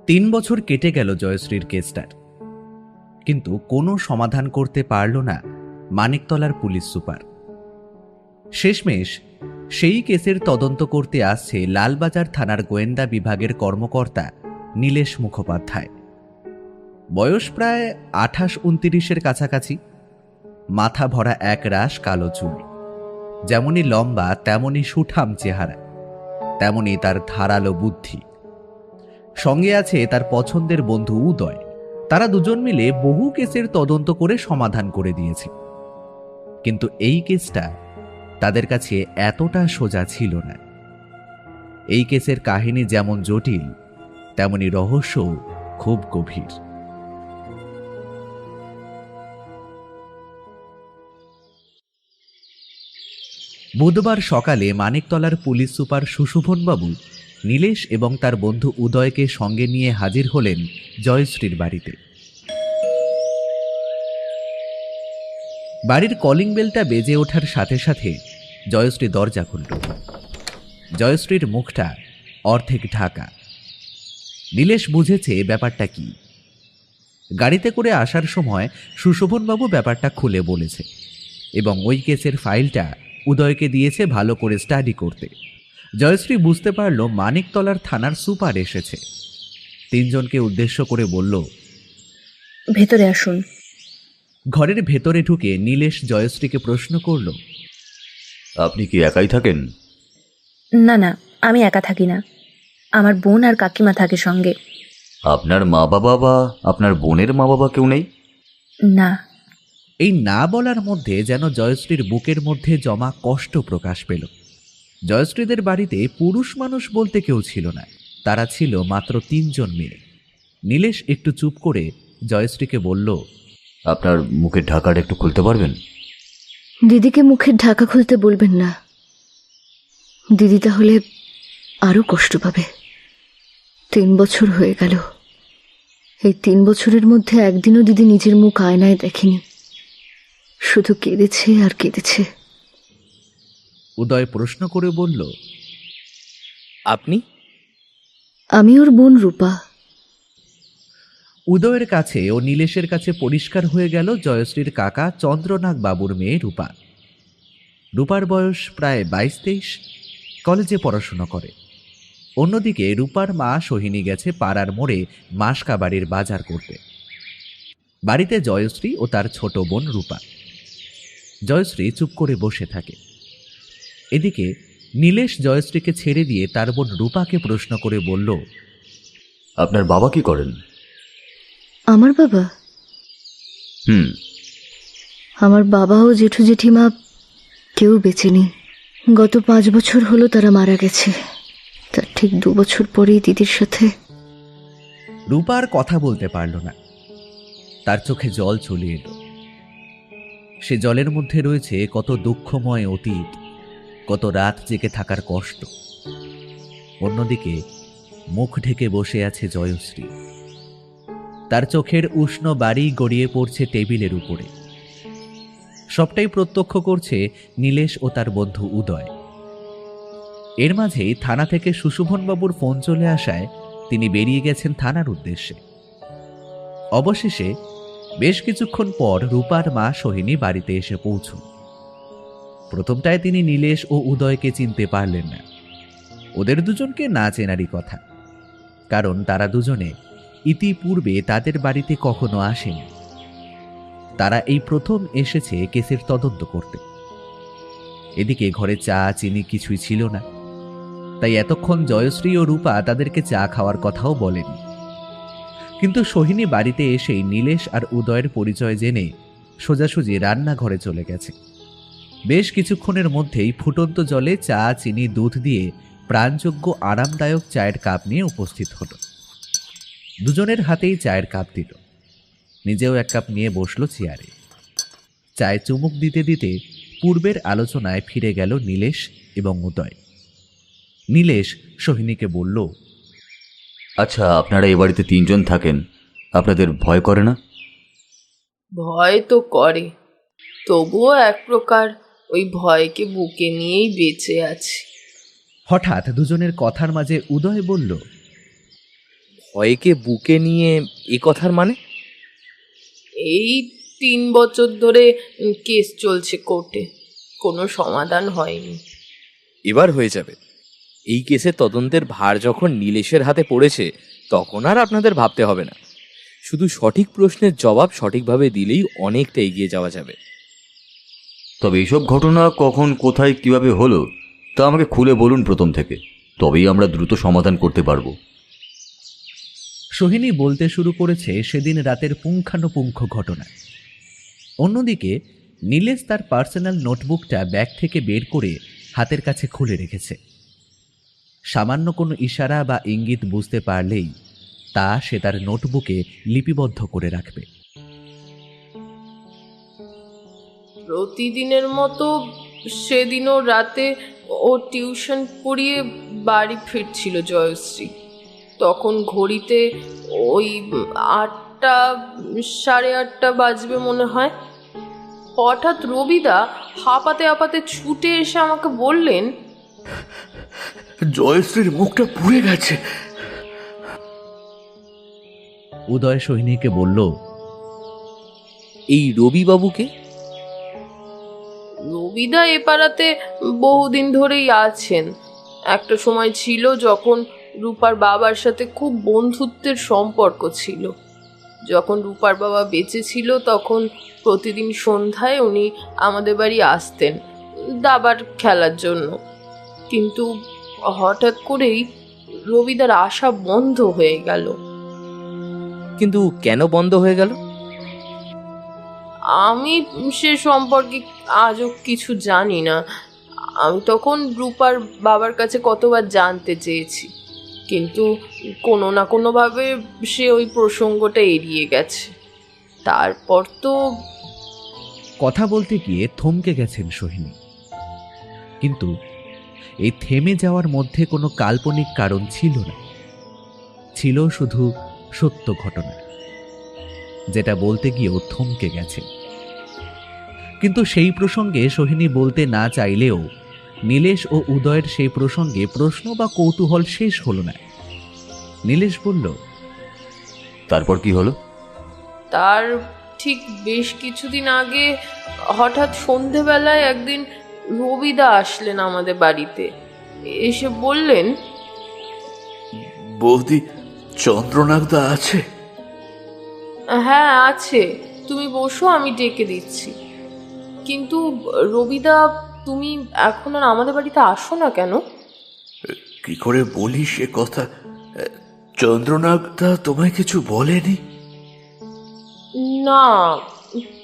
3 বছর কেটে গেল জয়শ্রীর কেসটার, কিন্তু কোনো সমাধান করতে পারল না মানিকতলার পুলিশ সুপার। শেষমেশ সেই কেসের তদন্ত করতে আসছে লালবাজার থানার গোয়েন্দা বিভাগের কর্মকর্তা নীলেশ মুখোপাধ্যায়। বয়স প্রায় 28-29-এর কাছাকাছি, মাথা ভরা এক রাশ কালো চুল, যেমনই লম্বা তেমনই সুঠাম চেহারা, তেমনই তার ধারালো বুদ্ধি। সঙ্গে আছে তার পছন্দের বন্ধু উদয়। তারা দুজন মিলে বহু কেসের তদন্ত করে সমাধান করে দিয়েছে, কিন্তু এই কেসটা তাদের কাছে এতটা সোজা ছিল না। এই কেসের কাহিনী যেমন জটিল, তেমনি রহস্য খুব গভীর। বুধবার সকালে মানিকতলার পুলিশ সুপার সুশোভনবাবু নীলেশ এবং তার বন্ধু উদয়কে সঙ্গে নিয়ে হাজির হলেন জয়শ্রীর বাড়িতে। বাড়ির কলিং বেলটা বেজে ওঠার সাথে সাথে জয়শ্রী দরজা খুলল। জয়শ্রীর মুখটা অর্ধেক ঢাকা। নীলেশ বুঝেছে ব্যাপারটা কি। গাড়িতে করে আসার সময় সুশোভনবাবু ব্যাপারটা খুলে বলেছে এবং ওই কেসের ফাইলটা উদয়কে দিয়েছে ভালো করে স্টাডি করতে। জয়শ্রী বুঝতে পারল মানিকতলার থানার সুপার এসেছে। তিনজনকে উদ্দেশ্য করে বলল, ভেতরে আসুন। ঘরের ভেতরে ঢুকে নীলেশ জয়শ্রীকে প্রশ্ন করল, আপনি কি একাই থাকেন? না না, আমি একা থাকি না, আমার বোন আর কাকিমা থাকে সঙ্গে। আপনার মা বাবা বা আপনার বোনের মা বাবা কেউ নেই? না। এই না বলার মধ্যে যেন জয়শ্রীর বুকের মধ্যে জমা কষ্ট প্রকাশ পেল। জয়শ্রীদের বাড়িতে পুরুষ মানুষ বলতে কেউ ছিল না, তারা ছিল মাত্র 3 জন মেয়ে। নীলেশ একটু চুপ করে জয়শ্রীকে বলল, আপনার মুখের ঢাকাটা একটু খুলতে পারবেন? দিদিকে মুখের ঢাকা খুলতে বলবেন না, দিদি তাহলে আরো কষ্ট পাবে। 3 বছর হয়ে গেল, এই 3 বছরের মধ্যে একদিনও দিদি নিজের মুখ আয়নায় দেখেনি, শুধু কেঁদেছে আর কেঁদেছে। উদয় প্রশ্ন করে বলল, আপনি? আমি ওর বোন রূপা। উদয়ের কাছে ও নীলেশের কাছে পরিষ্কার হয়ে গেল জয়শ্রীর কাকা চন্দ্রনাগ বাবুর মেয়ে রূপা। রূপার বয়স প্রায় 22-23, কলেজে পড়াশুনো করে। অন্যদিকে রূপার মা সোহিনী গেছে পাড়ার মোড়ে মাসকাবাড়ির বাজার করতে। বাড়িতে জয়শ্রী ও তার ছোট বোন রূপা। জয়শ্রী চুপ করে বসে থাকে। এদিকে নীলেশ জয়শ্রীকে ছেড়ে দিয়ে তার বোন রূপাকে প্রশ্ন করে বলল, আপনার বাবা কি করেন? আমার বাবা? হুম। আমার বাবা ও জেঠু জেঠিমা কেউ বেঁচে নেই। গত 5 বছর হলো তারা মারা গেছে। তার ঠিক 2 বছর পরেই দিদির সাথে। রূপা আর কথা বলতে পারল না, তার চোখে জল চলে এলো। সে জলের মধ্যে রয়েছে কত দুঃখময় অতীত, কত রাত জেগে থাকার কষ্ট। অন্যদিকে মুখ ঢেকে বসে আছে জয়শ্রী। তার চোখের উষ্ণ বাড়ি গড়িয়ে পড়ছে টেবিলের উপরে। সবটাই প্রত্যক্ষ করছে নীলেশ ও তার বন্ধু উদয়। এর মাঝেই থানা থেকে সুশোভনবাবুর ফোন চলে আসায় তিনি বেরিয়ে গেছেন থানার উদ্দেশ্যে। অবশেষে বেশ কিছুক্ষণ পর রূপার মা সোহিনী বাড়িতে এসে পৌঁছন। প্রথমটায় তিনি নীলেশ ও উদয়কে চিনতে পারলেন না। ওদের দুজনকে না চেনারই কথা, কারণ তারা দুজনে ইতিপূর্বে তাদের বাড়িতে কখনো আসেনি। তারা এই প্রথম এসেছে কেসের তদন্ত করতে। এদিকে ঘরে চা চিনি কিছুই ছিল না, তাই এতক্ষণ জয়শ্রী ও রূপা তাদেরকে চা খাওয়ার কথাও বলেনি। কিন্তু সোহিনী বাড়িতে এসেই নীলেশ আর উদয়ের পরিচয় জেনে সোজাসুজি রান্নাঘরে চলে গেছে। বেশ কিছুক্ষণের মধ্যেই ফুটন্ত জলে চা চিনি দুধ দিয়ে প্রাণযোগ্য আরামদায়ক চায়ের কাপ নিয়ে উপস্থিত হলো। দুজনের হাতেই চায়ের কাপ দিল। নিজেও এক কাপ নিয়ে বসলো চেয়ারে। চায়ে চুমুক দিতে দিতে পূর্বের আলোচনায় ফিরে গেল নীলেশ এবং উদয়। নীলেশ সোহিনীকে বলল, আচ্ছা, আপনারা এ বাড়িতে 3 জন থাকেন, আপনাদের ভয় করে না? ভয় তো করে, তবুও এক প্রকার ওই ভয়কে বুকে নিয়েই বেঁচে আছি। হঠাৎ দুজনের কথার মাঝে উদয় বলল, ভয়কে বুকে নিয়ে এ কথার মানে? এই 3 বছর ধরে কেস চলছে কোর্টে, কোনো সমাধান হয়নি। এবার হয়ে যাবে। এই কেসের তদন্তের ভার যখন নীলেশের হাতে পড়েছে, তখন আর আপনাদের ভাবতে হবে না। শুধু সঠিক প্রশ্নের জবাব সঠিকভাবে দিলেই অনেকটা এগিয়ে যাওয়া যাবে। তবে এইসব ঘটনা কখন, কোথায়, কিভাবে হলো তা আমাকে খুলে বলুন প্রথম থেকে, তবেই আমরা দ্রুত সমাধান করতে পারবো। সোহিনী বলতে শুরু করেছে সেদিন রাতের পুঙ্খানুপুঙ্খ ঘটনা। অন্যদিকে নীলেশ তার পার্সোনাল নোটবুকটা ব্যাগ থেকে বের করে হাতের কাছে খুলে রেখেছে। সামান্য কোনো ইশারা বা ইঙ্গিত বুঝতে পারলেই তা সে তার নোটবুকে লিপিবদ্ধ করে রাখবে। প্রতিদিনের মতো সেদিনও রাতে ও টিউশন পড়িয়ে বাড়ি ফিরছিল জয়শ্রী। তখন ঘড়িতে ওই 8টা, 8:30 বাজবে মনে হয়। হঠাৎ রবিদা হাঁপাতে হাঁপাতে ছুটে এসে আমাকে বললেন, জয়শ্রীর মুখটা পুড়ে গেছে। উদয় সোহিনীকে বলল, এই রবিবাবুকে? রবিদা এ পাড়াতে বহুদিন ধরেই আছেন। একটা সময় ছিল যখন রূপার বাবার সাথে খুব বন্ধুত্বের সম্পর্ক ছিল। যখন রূপার বাবা বেঁচে ছিল তখন প্রতিদিন সন্ধ্যায় উনি আমাদের বাড়ি আসতেন দাবার খেলার জন্য। কিন্তু হঠাৎ করেই রবিদার আসা বন্ধ হয়ে গেল। কিন্তু কেন বন্ধ হয়ে গেল? আমি সে সম্পর্কে আজও কিছু জানি না। আমি তখন রূপার বাবার কাছে কতবার জানতে চেয়েছি, কিন্তু কোনো না কোনোভাবে সে ওই প্রসঙ্গটা এড়িয়ে গেছে। তারপর তো কথা বলতে গিয়ে থমকে গেছেন সোহিনী। কিন্তু এই থেমে যাওয়ার মধ্যে কোনো কাল্পনিক কারণ ছিল না, ছিল শুধু সত্য ঘটনা, যেটা বলতে গিয়েও থমকে গেছে। কিন্তু সেই প্রসঙ্গে সোহিনী বলতে না চাইলেও নীলেশ ও উদয়ের সেই প্রসঙ্গে প্রশ্ন বা কৌতূহল শেষ হলো না। নীলেশ বলল, তারপর কি হলো? তার ঠিক বেশ কিছুদিন আগে হঠাৎ সন্ধেবেলায় একদিন রবিদা আসলেন আমাদের বাড়িতে। এসে বললেন, বৌদি, চন্দ্রনাগদা আছে? হ্যাঁ আছে, তুমি বসো, আমি ডেকে দিচ্ছি। কিন্তু রবিদা, তুমি এখন আর আমাদের বাড়িতে আসো না কেন? কি করে বলি সে কথা? চন্দ্রনাগদা তোমায় কিছু বলেনি? না,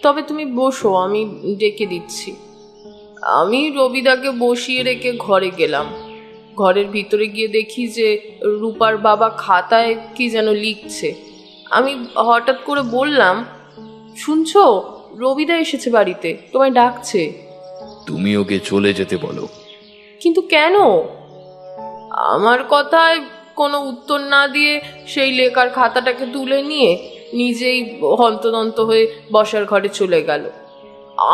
তবে তুমি বসো, আমি ডেকে দিচ্ছি। আমি রবিদাকে বসিয়ে রেখে ঘরে গেলাম। ঘরের ভিতরে গিয়ে দেখি যে রূপার বাবা খাতায় কি যেন লিখছে। আমি হঠাৎ করে বললাম, শুনছো, রবিদা এসেছে বাড়িতে, তোমায় ডাকছে। তুমি ওকে চলে যেতে বলো। কিন্তু কেন? আমার কথায় কোনো উত্তর না দিয়ে সেই লেখার খাতাটাকে তুলে নিয়ে নিজেই হন্তদন্ত হয়ে বসার ঘরে চলে গেল।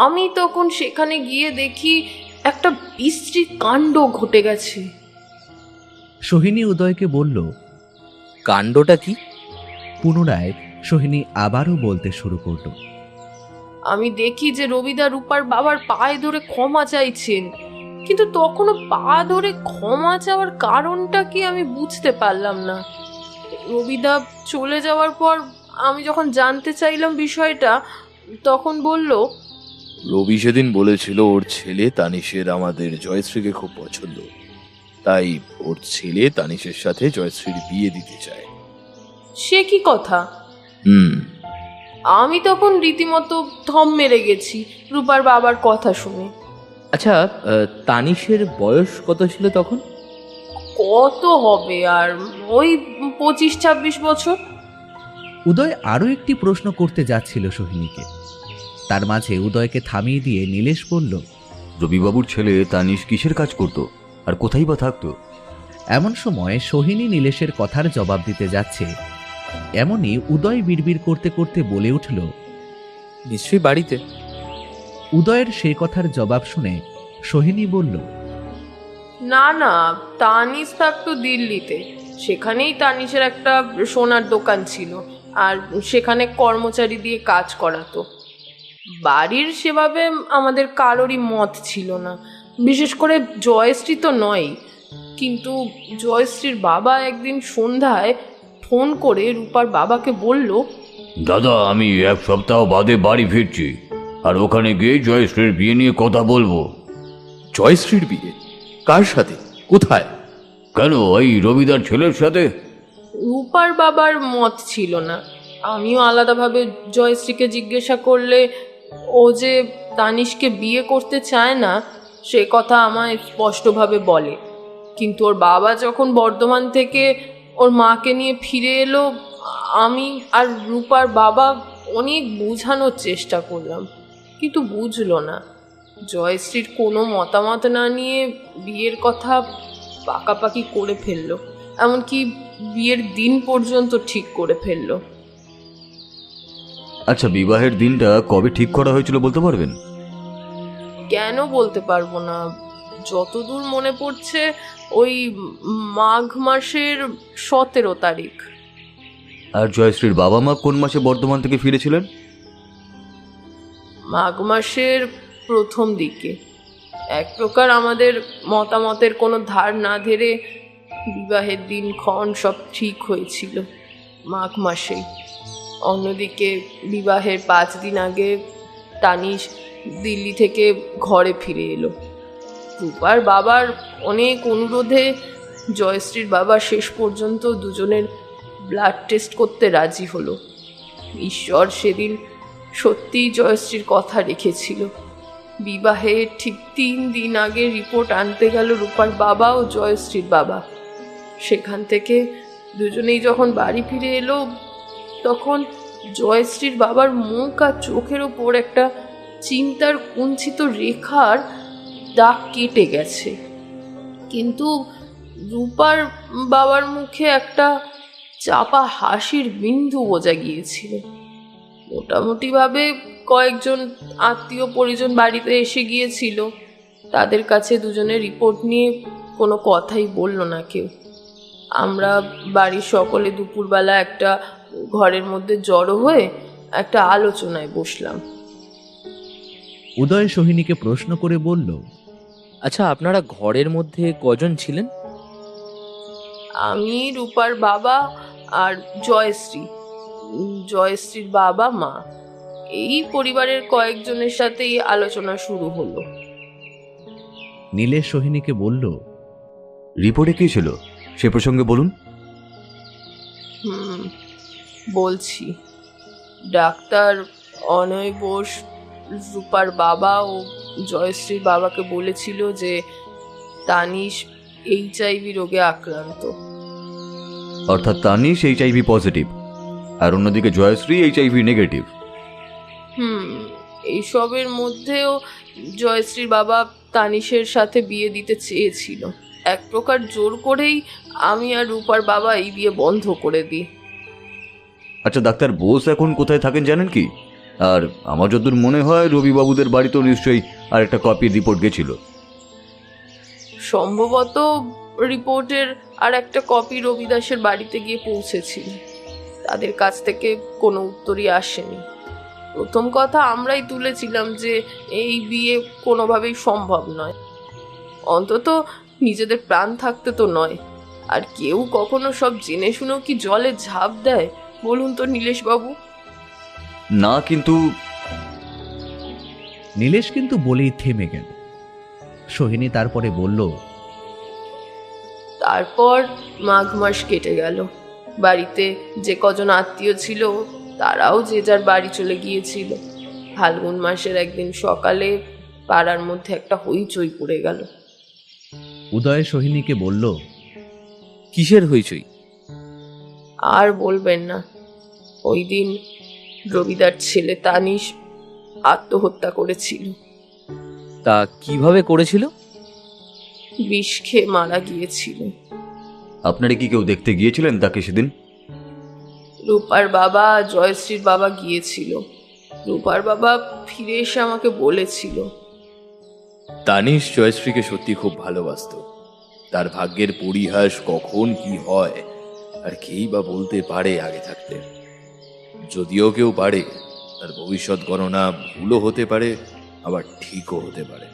আমি তখন সেখানে গিয়ে দেখি একটা বিশ্রী কাণ্ড ঘটে গেছে। সোহিনী উদয়কে বলল, কাণ্ডটা কি? পুনরায় সোহিনী আবারও বলতে শুরু করল, আমি দেখি যে রবিদা রূপার বাবার পায়ে ধরে ক্ষমা চাইছেন, কিন্তু তখনও পা ধরে ক্ষমা চাওয়ার কারণটা কি আমি বুঝতে পারলাম না। রবিদা চলে যাওয়ার পর আমি যখন জানতে চাইলাম বিষয়টা, তখন বলল, রবি সেদিন বলেছিল ওর ছেলে তানিশের আমাদের জয়শ্রীকে খুব পছন্দ, তাই ওর ছেলে তানিশের সাথে জয়শ্রীর বিয়ে দিতে চায়। সে কি কথা? আমি তখন রীতিমতো থম মেরে গেছি রূপার বাবার কথা শুনে। আচ্ছা, তানিশের বয়স কত ছিল তখন? কত হবে আর, ওই 25-26 বছর। উদয় আরও একটি প্রশ্ন করতে যাচ্ছিল সোহিনীকে। তার মাঝে উদয়কে থামিয়ে দিয়ে নীলেশ বলল, রবিবাবুর ছেলে তানিশ কিসের কাজ করত আর কোথায় বা থাকতো? এমন সময় সোহিনী নীলেশের কথার জবাব দিতে যাচ্ছে, এমনই উদয় বিড়বিড় করতে করতে বলে উঠল, নিশ্চয়ই বাড়িতে। উদয়ের সেই কথার জবাব শুনে সোহিনী বলল, না না, তানিশ থাকতো দিল্লিতে। সেখানেই তানিশের একটা সোনার দোকান ছিল, আর সেখানে কর্মচারী দিয়ে কাজ করাতো। বাড়ির সেভাবে আমাদের কারোরই মত ছিল না, বিশেষ করে জয়শ্রী তো নয়। কিন্তু জয়শ্রীর বাবা একদিন সন্ধ্যায় ফোন করে রূপার বাবাকে বলল, দাদা, আমি 1 সপ্তাহ বাদে বাড়ি ফিরছি, আর ওখানে গিয়ে জয়শ্রীর বিয়ে নিয়ে কথা বলবো। জয়শ্রীর বিয়ে? কার সাথে? কোথায়? কেন, ওই রবিদার ছেলের সাথে? রূপার বাবার মত ছিল না। আমিও আলাদাভাবে জয়শ্রীকে জিজ্ঞাসা করলে ও যে তানিশকে বিয়ে করতে চায় না সে কথা আমায় স্পষ্টভাবে বলে। কিন্তু ওর বাবা যখন বর্ধমান থেকে ওর মাকে নিয়ে ফিরে এলো, আমি আর রূপার বাবা অনেক বোঝানোর চেষ্টা করলাম, কিন্তু বুঝলো না। জয়শ্রীর কোনো মতামত না নিয়ে বিয়ের কথা পাকাপাকি করে ফেললো, এমনকি বিয়ের দিন পর্যন্ত ঠিক করে ফেললো। আচ্ছা, বিবাহের দিনটা কবে ঠিক করা হয়েছিল বলতে পারবেন? কেন বলতে পারবো না? যতদূর মনে পড়ছে ওই মাঘ মাসের 17 তারিখ। আর জয়শ্রীর বাবা মা কোন মাসে বর্ধমান থেকে ফিরেছিলেন? মাঘ মাসের প্রথম দিকে। এক প্রকার আমাদের মতামতের কোনো ধার না ধরে বিবাহের দিনক্ষণ সব ঠিক হয়েছিল মাঘ মাসেই। অন্যদিকে বিবাহের 5 দিন আগে তানিশ দিল্লি থেকে ঘরে ফিরে এলো। রূপার বাবার অনেক অনুরোধে জয়শ্রীর বাবা শেষ পর্যন্ত দুজনের ব্লাড টেস্ট করতে রাজি হলো। ঈশ্বর সেদিন সত্যিই জয়শ্রীর কথা রেখেছিল। বিবাহের ঠিক 3 দিন আগে রিপোর্ট আনতে গেল রূপার বাবা ও জয়শ্রীর বাবা। সেখান থেকে দুজনেই যখন বাড়ি ফিরে এলো, তখন জয়শ্রীর বাবার মুখ আর চোখের ওপর একটা চিন্তার কুঞ্চিত রেখার দাগ কেটে গেছে। কিন্তু রূপার বাবার মুখে একটা চাপা হাসির বিন্দু বোঝা গিয়েছিল। মোটামুটিভাবে কয়েকজন আত্মীয় পরিজন বাড়িতে এসে গিয়েছিল। তাদের কাছে দুজনের রিপোর্ট নিয়ে কোনো কথাই বলল না কেউ। আমরা বাড়ির সকলে দুপুরবেলা একটা ঘরের মধ্যে জড়ো হয়ে একটা আলোচনায় বসলাম। উদয় সোহিনীকে প্রশ্ন করে বলল, আচ্ছা, আপনারা ঘরের মধ্যে কজন ছিলেন? আমি, রূপার বাবা আর জয়শ্রী, জয়শ্রীর বাবা মা, এই পরিবারের কয়েকজনের সাথেই আলোচনা শুরু হলো। নীলেশ সোহিনীকে বলল, রিপোর্টে কি ছিল সে প্রসঙ্গে বলুন। বলছি। ডাক্তার অনয় বোস রূপার বাবা ও জয়শ্রীর বাবাকে বলেছিল যে তানিশ HIV রোগে আক্রান্ত। অর্থাৎ তানিশ HIV পজিটিভ, আর অন্যদিকে জয়শ্রী HIV নেগেটিভ। এইসবের মধ্যেও জয়শ্রীর বাবা তানিশের সাথে বিয়ে দিতে চেয়েছিল। এক প্রকার জোর করেই আমি আর রূপার বাবা এই বিয়ে বন্ধ করে দিই। আচ্ছা, ডাক্তার বোস এখন কোথায় থাকেন জানেন কি? আর আমার যতদূর মনে হয় রবিবাবুদের বাড়িতেও নিশ্চয়ই আর একটা কপির রিপোর্ট গেছিল। সম্ভবত রিপোর্টের আর একটা কপি রবিদাসের বাড়িতে গিয়ে পৌঁছেছিল। তাদের কাছ থেকে কোনো উত্তরই আসেনি। প্রথম কথা আমরাই তুলেছিলাম যে এই বিয়ে কোনোভাবেই সম্ভব নয়, অন্তত নিজেদের প্রাণ থাকতে তো নয়। আর কেউ কখনো সব জেনে শুনেও কি জলে ঝাঁপ দেয় বলুন তো নীলেশবাবু? না, কিন্তু নীলেশ কিন্তু বলেই থেমে গেল। সোহিনী তারপরে বলল, তারপর মাঘ মাস কেটে গেল। বাড়িতে যে কজন আত্মীয় ছিল তারাও যে যার বাড়ি চলে গিয়েছিল। ফাল্গুন মাসের একদিন সকালে পাড়ার মধ্যে একটা হইচই পড়ে গেল। উদয় সোহিনীকে বলল, কিসের হইচই? আর বলবেন না, ওই দিন রবিদার ছেলে তানিশ আত্মহত্যা করেছিল। তা কিভাবে করেছিল? বিষ খেয়ে মারা গিয়েছিল। আপনারা কি কেউ দেখতে গিয়েছিলেন তাকে সেদিন? রূপার বাবা, জয়শ্রীর বাবা গিয়েছিল। রূপার বাবা ফিরে এসে আমাকে বলেছিল, তানিশ জয়শ্রীকে সত্যি খুব ভালোবাসতো। তার ভাগ্যের পরিহাস কখন কি হয় আর কেই বা বলতে পারে আগে থাকতে। যদিও কেউ পারে, তার ভবিষ্যৎ গণনা ভুলও হতে পারে, আবার ঠিকও হতে পারে।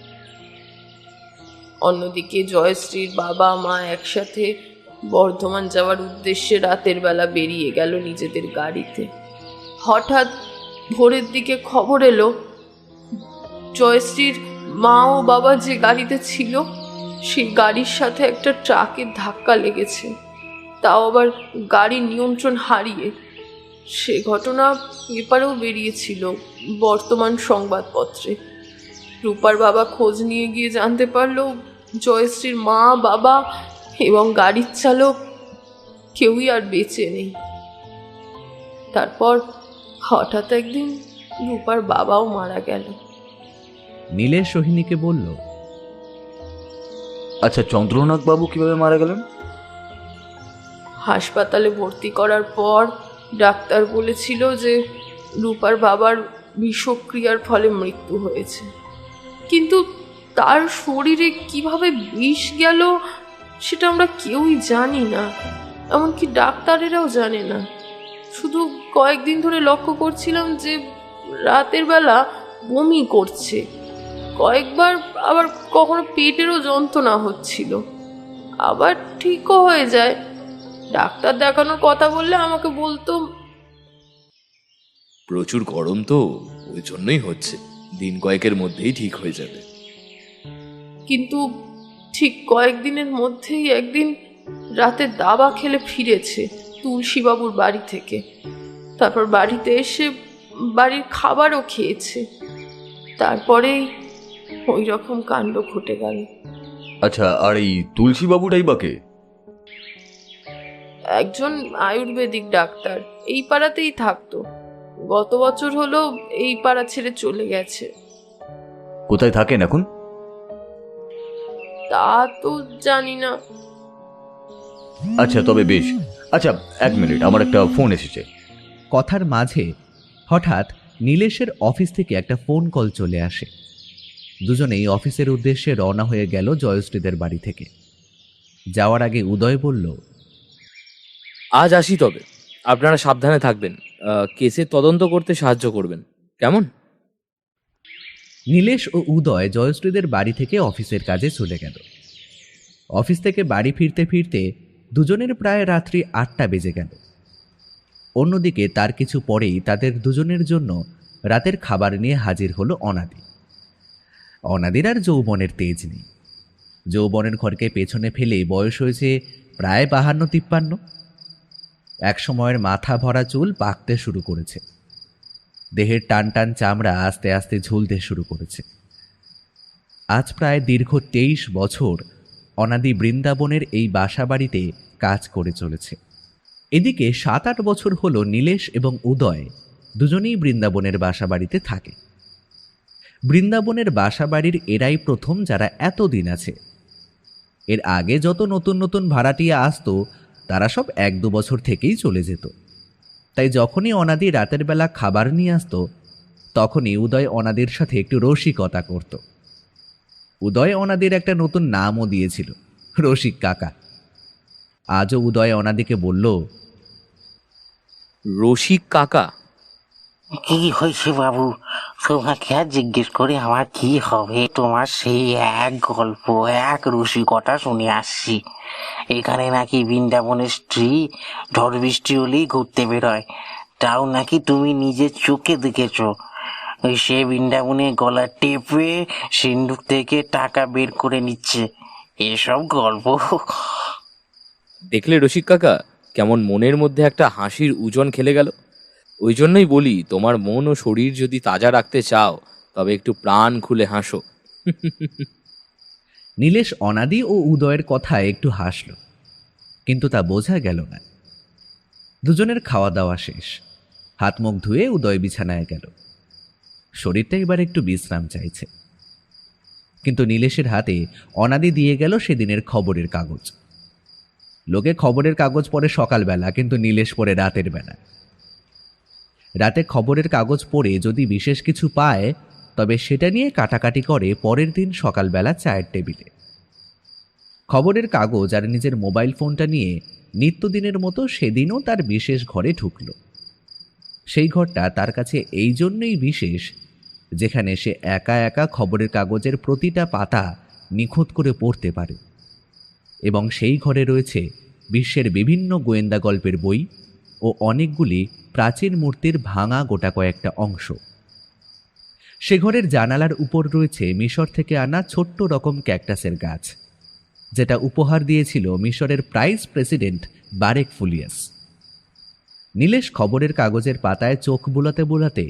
অন্যদিকে জয়শ্রীর বাবা মা একসাথে বর্ধমান যাওয়ার উদ্দেশ্যে রাতের বেলা বেরিয়ে গেল নিজেদের গাড়িতে। হঠাৎ ভোরের দিকে খবর এলো জয়শ্রীর মা ও বাবা যে গাড়িতে ছিল সেই গাড়ির সাথে একটা ট্রাকের ধাক্কা লেগেছে, তাও আবার গাড়ির নিয়ন্ত্রণ হারিয়ে। সে ঘটনা পেপারেও বেরিয়েছিল, বর্তমান সংবাদপত্রে। রূপার বাবা খোঁজ নিয়ে গিয়ে জানতে পারলো জয়শ্রীর মা বাবা এবং গাড়ির চালক কেউই আর বেঁচে নেই। তারপর হঠাৎ একদিন রূপার বাবাও মারা গেল। নীলেশ সোহিনীকে বলল, আচ্ছা, চন্দ্রনাথ বাবু কিভাবে মারা গেলেন? হাসপাতালে ভর্তি করার পর ডাক্তার বলেছিল যে রূপার বাবার বিষক্রিয়ার ফলে মৃত্যু হয়েছে, কিন্তু তার শরীরে কিভাবে বিষ গেল সেটা আমরা কেউই জানি না, এমনকি ডাক্তারেরাও জানে না। শুধু কয়েকদিন ধরে লক্ষ্য করছিলাম যে রাতের বেলা বমি করছে, কয়েকবার আবার কখনো পেটেরও যন্ত্রণা হচ্ছিল, আবার ঠিকও হয়ে যায়। ডাক্তার দেখানোর কথা বললে আমাকে বলতো প্রচুর গরম তো, ওই জন্যই হচ্ছে, দিন কয়েকের মধ্যেই ঠিক হয়ে যাবে। কিন্তু ঠিক কয়েকদিনের মধ্যেই একদিন রাতে দাবা খেলে ফিরেছে তুলসীবাবুর বাড়ি থেকে। তারপর বাড়িতে এসে বাড়ির খাবারও খেয়েছে, তারপরেই ওই রকম কাণ্ড ঘটে গেল। আচ্ছা, আর এই তুলসী বাবুটাই বা কে? একজন আয়ুর্বেদিক ডাক্তার, এই পাড়াতেই থাকতো। গত বছর হলো এই পাড়া ছেড়ে চলে গেছে। কোথায় থাকেন এখন? তা তো জানি না। আচ্ছা, তবে বেশ। আচ্ছা, 1 মিনিট, আমার একটা ফোন এসেছে। কথার মাঝে হঠাৎ নীলেশের অফিস থেকে একটা ফোন কল চলে আসে। দুজনেই অফিসের উদ্দেশ্যে রওনা হয়ে গেল জয়শ্রীদের বাড়ি থেকে। যাওয়ার আগে উদয় বলল, আজ আসি, তবে আপনারা সাবধানে থাকবেন, কেসের তদন্ত করতে সাহায্য করবেন, কেমন? নীলেশ ও উদয় জয়শ্রীদের বাড়ি থেকে অফিসের কাজে চলে গেল। অফিস থেকে বাড়ি ফিরতে ফিরতে দুজনের প্রায় রাত্রি 8টা বেজে গেল। অন্যদিকে তার কিছু পরেই তাদের দুজনের জন্য রাতের খাবার নিয়ে হাজির হলো অনাদি। অনাদির আর যৌবনের তেজ নেই। যৌবনের ঘরকে পেছনে ফেলে বয়স হয়েছে প্রায় 52-53। এক সময়ের মাথা ভরা চুল পাকতে শুরু করেছে, দেহের টান টান চামড়া আস্তে আস্তে ঝুলতে শুরু করেছে। আজ প্রায় দীর্ঘ 23 বছর অনাদি বৃন্দাবনের এই বাসা বাড়িতে কাজ করে চলেছে। এদিকে 7-8 বছর হলো নীলেশ এবং উদয় দুজনেই বৃন্দাবনের বাসা বাড়িতে থাকে। বৃন্দাবনের বাসা বাড়ির এরাই প্রথম যারা এতদিন আছে। এর আগে যত নতুন নতুন ভাড়াটিয়া আসতো তারা সব 1-2 বছর থেকেই চলে যেত। তাই যখনই অনাদি রাতের বেলা খাবার নিয়ে আসতো তখনই উদয় অনাদির সাথে একটু রসিকতা করত। উদয় অনাদির একটা নতুন নামও দিয়েছিল, রসিক কাকা। আজও উদয় অনাদিকে বলল, রসিক কাকা? কি হয়েছে বাবু? তোমাকে আর জিজ্ঞেস করে আমার কি হবে? তোমার সেই এক গল্প, এক রসিকতা শুনে আসছি। এখানে নাকি বৃন্দাবনের স্ত্রী ঝড় বৃষ্টি হলেই ঘুরতে বেরোয়, তাও নাকি তুমি নিজের চোখে দেখেছ। সে বৃন্দাবনে গলা টেপে সিন্ধুক থেকে টাকা বের করে নিচ্ছে, এসব গল্প। দেখলে রসিক কাকা, কেমন মনের মধ্যে একটা হাসির উজন খেলে গেল। ওই জন্যই বলি, তোমার মন ও শরীর যদি তাজা রাখতে চাও তবে একটু প্রাণ খুলে হাসো। নীলেশ অনাদি ও উদয়ের কথায় একটু হাসল, কিন্তু তা বোঝা গেল না। দুজনের খাওয়া দাওয়া শেষ, হাত মুখ ধুয়ে উদয় বিছানায় গেল। শরীরটা এবার একটু বিশ্রাম চাইছে। কিন্তু নীলেশের হাতে অনাদি দিয়ে গেল সেদিনের খবরের কাগজ। লোকে খবরের কাগজ পড়ে সকালবেলা, কিন্তু নীলেশ পড়ে রাতের বেলা। রাতে খবরের কাগজ পড়ে যদি বিশেষ কিছু পায় তবে সেটা নিয়ে কাটাকাটি করে পরের দিন সকালবেলা চায়ের টেবিলে। খবরের কাগজ আর নিজের মোবাইল ফোনটা নিয়ে নিত্যদিনের মতো সেদিনও তার বিশেষ ঘরে ঢুকল। সেই ঘরটা তার কাছে এই জন্যই বিশেষ, যেখানে সে একা একা খবরের কাগজের প্রতিটা পাতা নিখুঁত করে পড়তে পারে, এবং সেই ঘরে রয়েছে বিশ্বের বিভিন্ন গোয়েন্দা গল্পের বই ও অনেকগুলি প্রাচীন মূর্তির ভাঙা গোটা কয়েকটা অংশ। সে ঘরের জানালার উপর রয়েছে মিশর থেকে আনা ছোট্ট রকম ক্যাকটাসের গাছ, যেটা উপহার দিয়েছিল মিশরের প্রাইস প্রেসিডেন্ট বারেক ফুলিয়াস। নীলেশ খবরের কাগজের পাতায় চোখ বুলাতে বুলাতে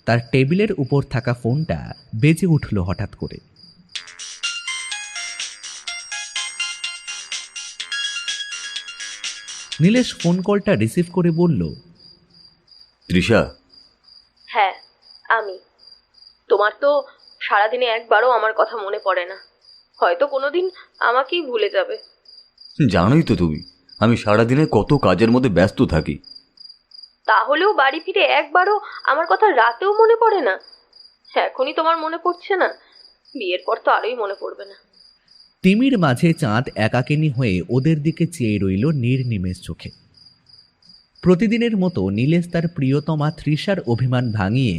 তার টেবিলের উপর থাকা ফোনটা বেজে উঠল হঠাৎ করে। নীলেশ ফোন কলটা রিসিভ করে বলল, তৃষা? হ্যাঁ আমি। তোমার তো সারাদিনে একবারও আমার কথা মনে পড়ে না, হয়তো কোনোদিন আমাকেই ভুলে যাবে। জানোই তো তুমি আমি সারাদিনে কত কাজের মধ্যে ব্যস্ত থাকি। তাহলেও বাড়ি ফিরে একবারও আমার কথা রাতেও মনে পড়ে না? এখনই তোমার মনে পড়ছে না, বিয়ের পর তো আরোই মনে পড়বে না। তিমির মাঝে চাঁদ একাকিনী হয়ে ওদের দিকে চেয়ে রইল নির্নিমেষ চোখে। প্রতিদিনের মতো নীলেশ তার প্রিয়তমা তৃষার অভিমান ভাঙিয়ে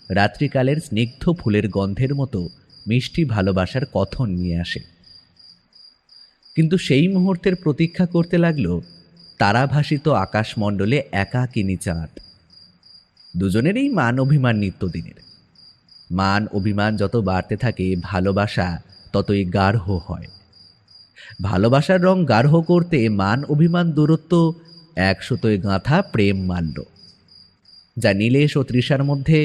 রাত্রিকালের স্নিগ্ধ ফুলের গন্ধের মতো মিষ্টি ভালোবাসার কথন নিয়ে আসে। কিন্তু সেই মুহূর্তের প্রতীক্ষা করতে লাগলো তারাভাসিত আকাশমণ্ডলে একাকিনী চাঁদ। দুজনেরই মান অভিমান নিত্যদিনের। মান অভিমান যত বাড়তে থাকে ভালোবাসা ততই গাঢ় হয়। ভালোবাসার রং গাঢ় করতে মান অভিমান দূরত্ব 100 গাঁথা প্রেম মাল্য, যা নীলেশ ও তৃষার মধ্যে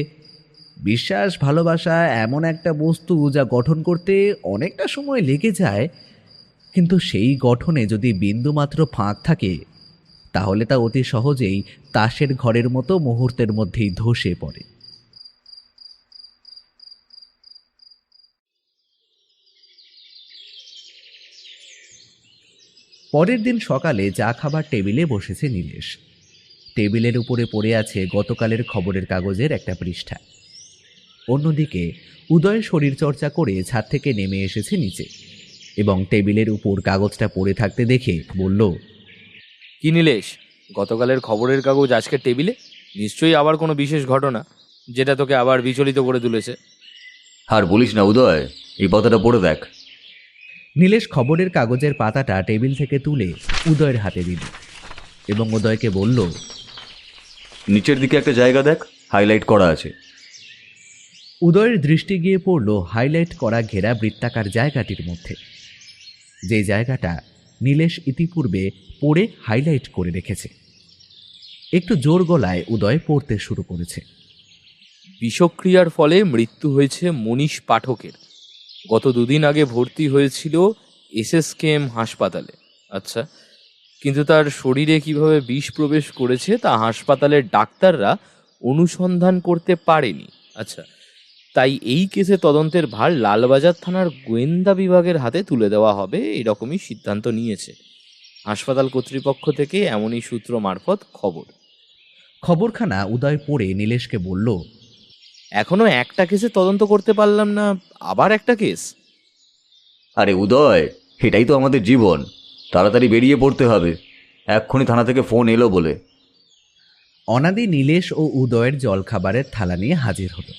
বিশ্বাস ভালোবাসা এমন একটা বস্তু যা গঠন করতে অনেকটা সময় লেগে যায়, কিন্তু সেই গঠনে যদি বিন্দুমাত্র ফাঁক থাকে তাহলে তা অতি সহজেই তাসের ঘরের মতো মুহূর্তের মধ্যেই ধসে পড়ে। পরের দিন সকালে চা খাবার টেবিলে বসেছে নীলেশ। টেবিলের উপরে পড়ে আছে গতকালের খবরের কাগজের একটা পৃষ্ঠা। অন্যদিকে উদয় শরীরচর্চা করে ছাদ থেকে নেমে এসেছে নিচে এবং টেবিলের উপর কাগজটা পড়ে থাকতে দেখে বলল, কি নীলেশ, গতকালের খবরের কাগজ আজকে টেবিলে? নিশ্চয়ই আবার কোনো বিশেষ ঘটনা যেটা তোকে আবার বিচলিত করে তুলেছে। আর বলিস না উদয়, এই পাতাটা পড়ে দেখ। নীলেশ খবরের কাগজের পাতাটা টেবিল থেকে তুলে উদয়ের হাতে দিল এবং উদয়কে বলল, নিচের দিকে একটা জায়গা দেখ, হাইলাইট করা আছে। উদয়ের দৃষ্টি গিয়ে পড়ল হাইলাইট করা ঘেরা বৃত্তাকার জায়গাটির মধ্যে, যে জায়গাটা নীলেশ ইতিপূর্বে পড়ে হাইলাইট করে রেখেছে। একটু জোর গলায় উদয় পড়তে শুরু করেছে। বিষক্রিয়ার ফলে মৃত্যু হয়েছে মনীষ পাঠকের। গত 2 দিন আগে ভর্তি হয়েছিল SSKM হাসপাতালে। আচ্ছা, কিন্তু তার শরীরে কিভাবে বিষ প্রবেশ করেছে তা হাসপাতালের ডাক্তাররা অনুসন্ধান করতে পারেনি। আচ্ছা, তাই এই কেসে তদন্তের ভার লালবাজার থানার গোয়েন্দা বিভাগের হাতে তুলে দেওয়া হবে, এরকমই সিদ্ধান্ত নিয়েছে হাসপাতাল কর্তৃপক্ষ থেকে। এমনই সূত্র মারফত খবর। খবরখানা উদয় পড়ে নীলেশকে বলল, এখনো একটা কেসে তদন্ত করতে পারলাম না, আবার একটা কেস? আরে উদয়, এটাই তো আমাদের জীবন, তাড়াতাড়ি বেরিয়ে পড়তে হবে। এক্ষুনি থানা থেকে ফোন এলো বলে। অনাদি নীলেশ ও উদয়ের জলখাবারের থালা নিয়ে হাজির হলো।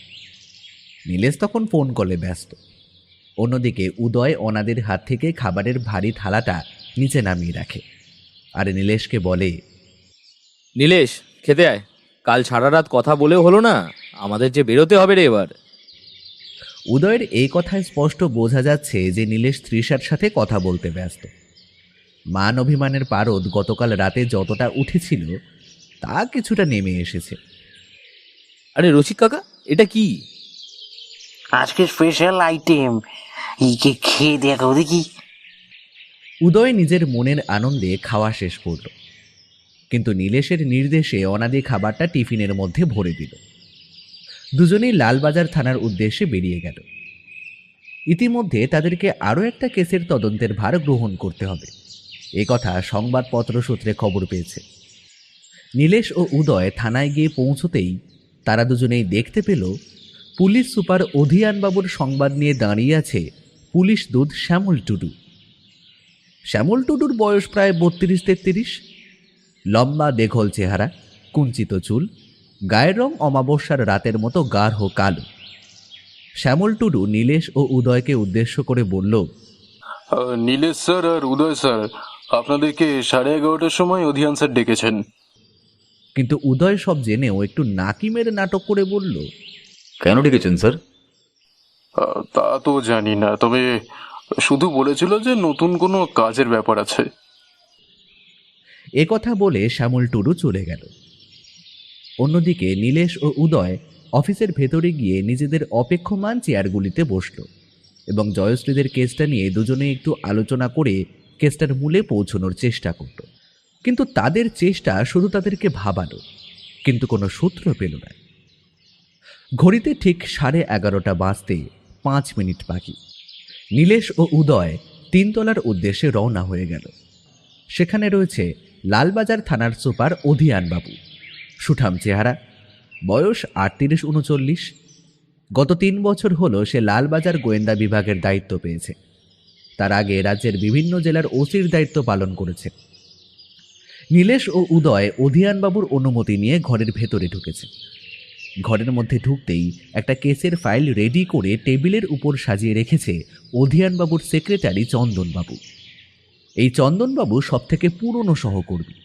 নীলেশ তখন ফোন কলে ব্যস্ত। অন্যদিকে উদয় অনাদির হাত থেকে খাবারের ভারী থালাটা নিচে নামিয়ে রাখে আর নীলেশকে বলে, নীলেশ, খেতে আয়। কাল সারা রাত কথা বলেও হলো না, আমাদের যে বেরোতে হবে রে এবার। উদয়ের এই কথায় স্পষ্ট বোঝা যাচ্ছে যে নীলেশ তৃষার সাথে কথা বলতে ব্যস্ত। মান অভিমানের পারদ গতকাল রাতে যতটা উঠেছিল তা কিছুটা নেমে এসেছে। আরে রসিক কাকা, এটা কি? আজকে স্পেশাল আইটেম, এইকে খেয়ে দেখো দেখি। উদয় নিজের মনের আনন্দে খাওয়া শেষ করল, কিন্তু নীলেশের নির্দেশে অনাদি খাবারটা টিফিনের মধ্যে ভরে দিল। দুজনেই লালবাজার থানার উদ্দেশ্যে বেরিয়ে গেল। ইতিমধ্যে তাদেরকে আরও একটা কেসের তদন্তের ভার গ্রহণ করতে হবে, এ কথা সংবাদপত্র সূত্রে খবর পেয়েছে। নীলেশ ও উদয় থানায় গিয়ে পৌঁছতেই তারা দুজনেই দেখতে পেল পুলিশ সুপার অধিয়ানবাবুর সংবাদ নিয়ে দাঁড়িয়ে আছে পুলিশ দূত শ্যামল টুডু। শ্যামল টুডুর বয়স প্রায় 32-33। লম্বা দেঘল চেহারা, কুঞ্চিত চুল, গায়ের রং অমাবস্যার রাতের মতো গাঢ় কালো। শ্যামল টুডু নীলেশ ও উদয়কে উদ্দেশ্য করে বলল, নীলেশ স্যার আর উদয় স্যার আপনাদেরকে 11:30টার সময় অধিয়ান স্যার ডেকেছেন। কিন্তু উদয় সব জেনেও একটু নাকি মেরে নাটক করে বলল, কেন ডেকেছেন স্যার? তা তো জানি না, তবে শুধু বলেছিল যে নতুন কোনো কাজের ব্যাপার আছে। এ কথা বলে শ্যামল টুডু চলে গেল। অন্যদিকে নীলেশ ও উদয় অফিসের ভেতরে গিয়ে নিজেদের অপেক্ষমান চেয়ারগুলিতে বসল এবং জয়শ্রীদের কেসটা নিয়ে দুজনে একটু আলোচনা করে কেসটার মূলে পৌঁছানোর চেষ্টা করল। কিন্তু তাদের চেষ্টা শুধু তাদেরকে ভাবালো, কিন্তু কোনো সূত্র পেল না। ঘড়িতে ঠিক 11:30 বাজতে 5 মিনিট বাকি। নীলেশ ও উদয় 3 তলার উদ্দেশ্যে রওনা হয়ে গেল। সেখানে রয়েছে লালবাজার থানার সুপার অধিয়ানবাবু। সুঠাম চেহারা, বয়স 38-39। গত 3 বছর হলো সে লালবাজার গোয়েন্দা বিভাগের দায়িত্ব পেয়েছে। তার আগে রাজ্যের বিভিন্ন জেলার ওসির দায়িত্ব পালন করেছে। নীলেশ ও উদয় অধিয়ানবাবুর অনুমতি নিয়ে ঘরের ভেতরে ঢুকেছে। ঘরের মধ্যে ঢুকতেই একটা কেসের ফাইল রেডি করে টেবিলের উপর সাজিয়ে রেখেছে অধিয়ানবাবুর সেক্রেটারি চন্দনবাবু। এই চন্দনবাবু সব থেকে পুরনো সহকর্মী,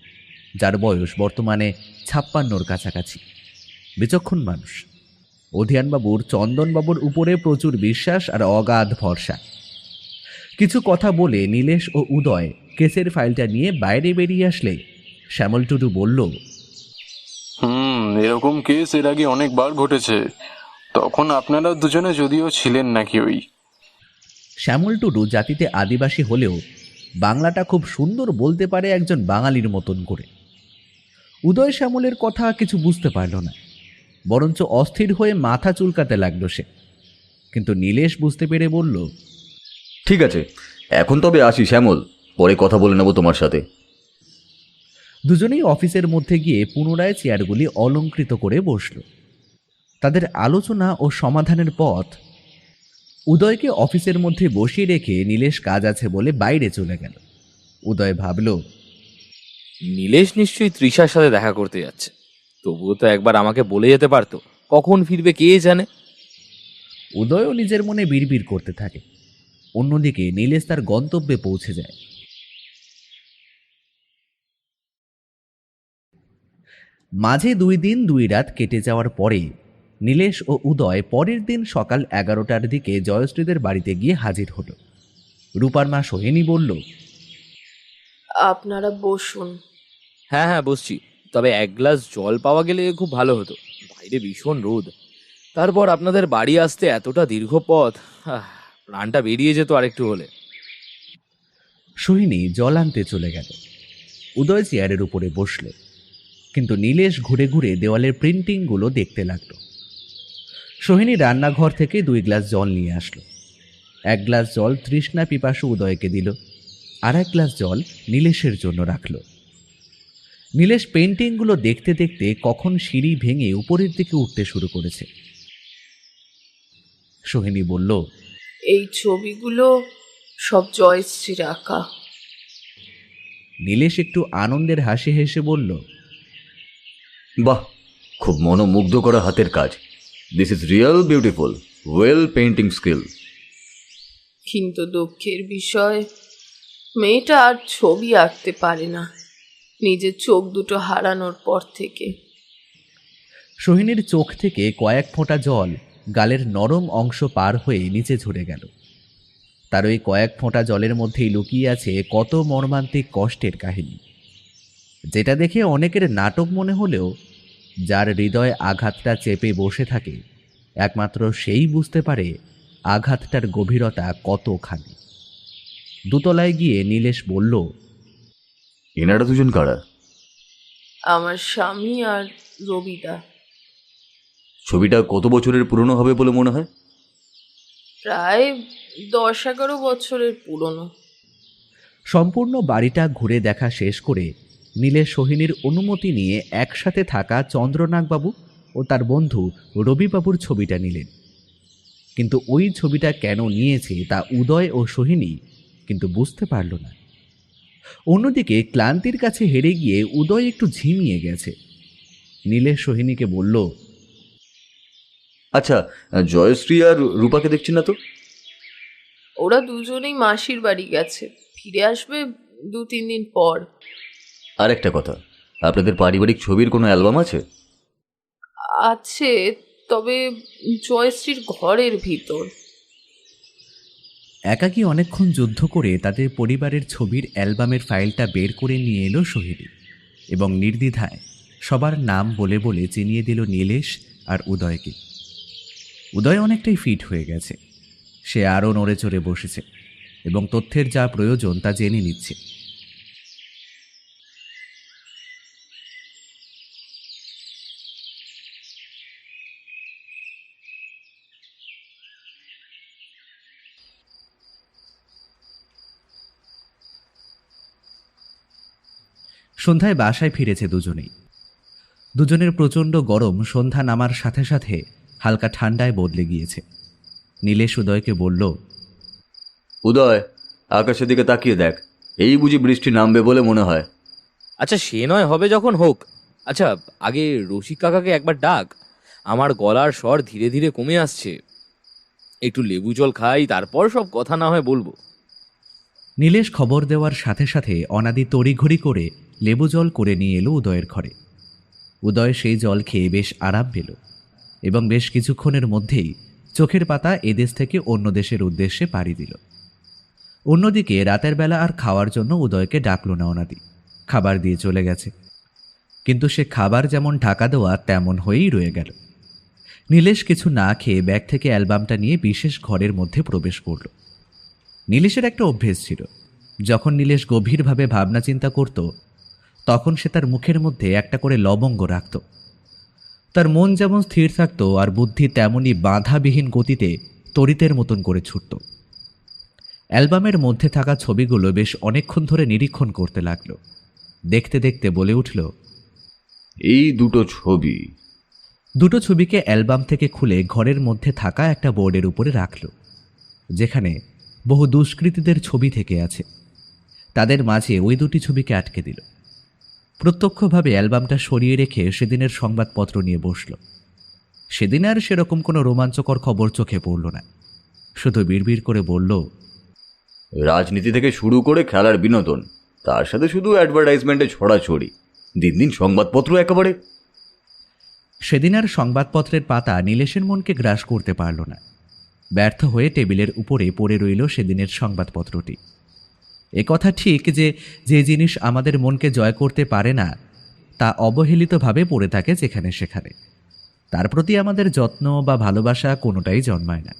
যার বয়স বর্তমানে 56-র কাছাকাছি। বিচক্ষণ মানুষ। অধিয়ানবাবুর চন্দনবাবুর উপরে প্রচুর বিশ্বাস আর অগাধ ভরসা। কিছু কথা বলে নীলেশ ও উদয় কেসের ফাইলটা নিয়ে বাইরে বেরিয়ে আসলে শ্যামল টুডু বলল, এরকম কেস এর আগে অনেকবার ঘটেছে, তখন আপনারা দুজনে যদিও ছিলেন নাকি ওই। শ্যামল টুডু জাতিতে আদিবাসী হলেও বাংলাটা খুব সুন্দর বলতে পারে একজন বাঙালির মতন করে। উদয় শ্যামলের কথা কিছু বুঝতে পারল না, বরঞ্চ অস্থির হয়ে মাথা চুলকাতে লাগলো সে। কিন্তু নীলেশ বুঝতে পেরে বলল, ঠিক আছে, এখন তবে আসি শ্যামল, পরে কথা বলে নেব তোমার সাথে। দুজনেই অফিসের মধ্যে গিয়ে পুনরায় চেয়ারগুলি অলঙ্কৃত করে বসল। তাদের আলোচনা ও সমাধানের পথ। উদয়কে অফিসের মধ্যে বসিয়ে রেখে নীলেশ কাজ আছে বলে বাইরে চলে গেল। উদয় ভাবল, নীলেশ নিশ্চয়ই তৃষার সাথে দেখা করতে যাচ্ছে। তবুও তো একবার আমাকে বলে যেতে পারতো, কখন ফিরবে কে জানে। উদয়ও নিজের মনে বিড়বিড় করতে থাকে। অন্যদিকে নীলেশ তার গন্তব্যে পৌঁছে যায়। মাঝে 2 দিন 2 রাত কেটে যাওয়ার পরে নীলেশ ও উদয় পরের দিন সকাল 11টার দিকে জয়শ্রীদের বাড়িতে গিয়ে হাজির হলো। রূপার মা সোহিনী বলল, আপনারা বসুন। হ্যাঁ হ্যাঁ বসছি, তবে 1 গ্লাস জল পাওয়া গেলে খুব ভালো হতো। বাইরে ভীষণ রোদ, তারপর আপনাদের বাড়ি আসতে এতটা দীর্ঘ পথ, প্রাণটা বেরিয়ে যেত আরেকটু হলে। সোহিনী জল আনতে চলে গেল। উদয় চেয়ারের উপরে বসল, কিন্তু নীলেশ ঘুরে ঘুরে দেওয়ালের প্রিন্টিংগুলো দেখতে লাগল। সোহিনী রান্নাঘর থেকে 2 গ্লাস জল নিয়ে আসলো। 1 গ্লাস জল তৃষ্ণা পিপাসু উদয়কে দিল, আর 1 গ্লাস জল নীলেশের জন্য রাখল। নীলেশ পেন্টিংগুলো দেখতে দেখতে কখন সিঁড়ি ভেঙে উপরের দিকে উঠতে শুরু করেছে। সোহিনী বলল, এই ছবিগুলো সব জয়শ্রীর আঁকা। নীলেশ একটু আনন্দের হাসি হেসে বলল, বাহ, খুব মনোমুগ্ধ করা হাতের কাজ। This is real beautiful, well painting skill. কিন্তু দুঃখের বিষয়, মেয়েটা আর ছবি আঁকতে পারে না, নিজের চোখ দুটো হারানোর পর থেকে। সোহিনীর চোখ থেকে কয়েক ফোঁটা জল গালের নরম অংশ পার হয়ে নিচে ঝরে গেল। তার ওই কয়েক ফোঁটা জলের মধ্যেই লুকিয়ে আছে কত মর্মান্তিক কষ্টের কাহিনী, যেটা দেখে অনেকের নাটক মনে হলেও যার হৃদয়ে আঘাতটা চেপে বসে থাকে একমাত্র সেই বুঝতে পারে আঘাতটার গভীরতা কতখানি। 2 তলায় গিয়ে নীলেশ বলল, এনারা দুজন কারা? আমার স্বামী আর রবিদা। ছবিটা কত বছরের পুরনো হবে বলে মনে হয়? প্রায় 10-11 বছরের পুরনো। সম্পূর্ণ বাড়িটা ঘুরে দেখা শেষ করে নীলেশ সোহিনীর অনুমতি নিয়ে একসাথে থাকা চন্দ্রনাগবাবু ও তার বন্ধু রবিবাবুর ছবিটা নিলেন। কিন্তু ওই ছবিটা কেন নিয়েছে তা উদয় ও সোহিনী কিন্তু বুঝতে পারল না। অন্যদিকে ক্লান্তির কাছে হেরে গিয়ে উদয় একটু ঝিমিয়ে গেছে। নীলেশ সোহিনীকে বলল, আচ্ছা, জয়শ্রী আর রূপাকে দেখছি না তো? ওরা দুজনেই মাসির বাড়ি গেছে, ফিরে আসবে 2-3 দিন পর। আর একটা কথা, আপনাদের পারিবারিক ছবির কোনো অ্যালবাম আছে? আছে, তবে জয়শ্রীর ঘরের ভিতর। একাকী অনেকক্ষণ যুদ্ধ করে তাদের পরিবারের ছবির অ্যালবামের ফাইলটা বের করে নিয়ে এলো সোহিনী এবং নির্দ্বিধায় সবার নাম বলে বলে চিনিয়ে দিল নীলেশ আর উদয়কে। উদয় অনেকটাই ফিট হয়ে গেছে। সে আরও নড়ে চড়ে বসেছে এবং তথ্যের যা প্রয়োজন তা জেনে নিচ্ছে। সন্ধ্যায় বাসায় ফিরেছে দুজনেই। দুজনের প্রচণ্ড গরম সন্ধ্যা নামার সাথে সাথে হালকা ঠান্ডায় বদলে গিয়েছে। নীলেশ উদয়কে বলল, উদয়, আকাশের দিকে তাকিয়ে দেখ, এই বুঝি বৃষ্টি নামবে বলে মনে হয়। আচ্ছা, সে নয়, হবে যখন হোক। আচ্ছা, আগে রসিক কাকাকে একবার ডাক, আমার গলার স্বর ধীরে ধীরে কমে আসছে। একটু লেবু জল খাই, তারপর সব কথা না হয় বলবো। নীলেশ খবর দেওয়ার সাথে সাথে অনাদি তড়িঘড়ি করে লেবু জল করে নিয়ে এলো উদয়ের ঘরে। উদয় সেই জল খেয়ে বেশ আরাম পেল এবং বেশ কিছুক্ষণের মধ্যেই চোখের পাতা এদেশ থেকে অন্য দেশের উদ্দেশ্যে পাড়ি দিল। অন্যদিকে রাতের বেলা আর খাওয়ার জন্য উদয়কে ডাকল না অনাদি, খাবার দিয়ে চলে গেছে। কিন্তু সে খাবার যেমন ঢাকা দেওয়া তেমন হয়েই রয়ে গেল। নীলেশ কিছু না খেয়ে ব্যাগ থেকে অ্যালবামটা নিয়ে বিশেষ ঘরের মধ্যে প্রবেশ করল। নীলেশের একটা অভ্যেস ছিল, যখন নীলেশ গভীরভাবে ভাবনা চিন্তা করত তখন সে তার মুখের মধ্যে একটা করে লবঙ্গ রাখত। তার মন যেমন স্থির থাকত আর বুদ্ধি তেমনই বাধাবিহীন গতিতে তড়িতের মতন করে ছুটত। অ্যালবামের মধ্যে থাকা ছবিগুলো বেশ অনেকক্ষণ ধরে নিরীক্ষণ করতে লাগলো। দেখতে দেখতে বলে উঠল, এই দুটো ছবি। দুটো ছবিকে অ্যালবাম থেকে খুলে ঘরের মধ্যে থাকা একটা বোর্ডের উপরে রাখল, যেখানে বহু দুষ্কৃতীদের ছবি থেকে আছে। তাদের মাঝে ওই দুটি ছবিকে আটকে দিল। প্রত্যক্ষভাবে অ্যালবামটা সরিয়ে রেখে সেদিনের সংবাদপত্র নিয়ে বসল। সেদিন আর সেরকম কোনো রোমাঞ্চকর খবর চোখে পড়ল না, শুধু বিড়বিড় করে বলল, রাজনীতি থেকে শুরু করে খেলার বিনোদন, তার সাথে শুধু অ্যাডভার্টাইজমেন্টে ছড়াছড়ি, দিন দিন সংবাদপত্র একেবারে। সেদিন আর সংবাদপত্রের পাতা নীলেশের মনকে গ্রাস করতে পারল না। ব্যর্থ হয়ে টেবিলের উপরে পড়ে রইল সেদিনের সংবাদপত্রটি। একথা ঠিক যে যে জিনিস আমাদের মনকে জয় করতে পারে না তা অবহেলিতভাবে পড়ে থাকে যেখানে সেখানে। তার প্রতি আমাদের যত্ন বা ভালোবাসা কোনোটাই জন্মায় না।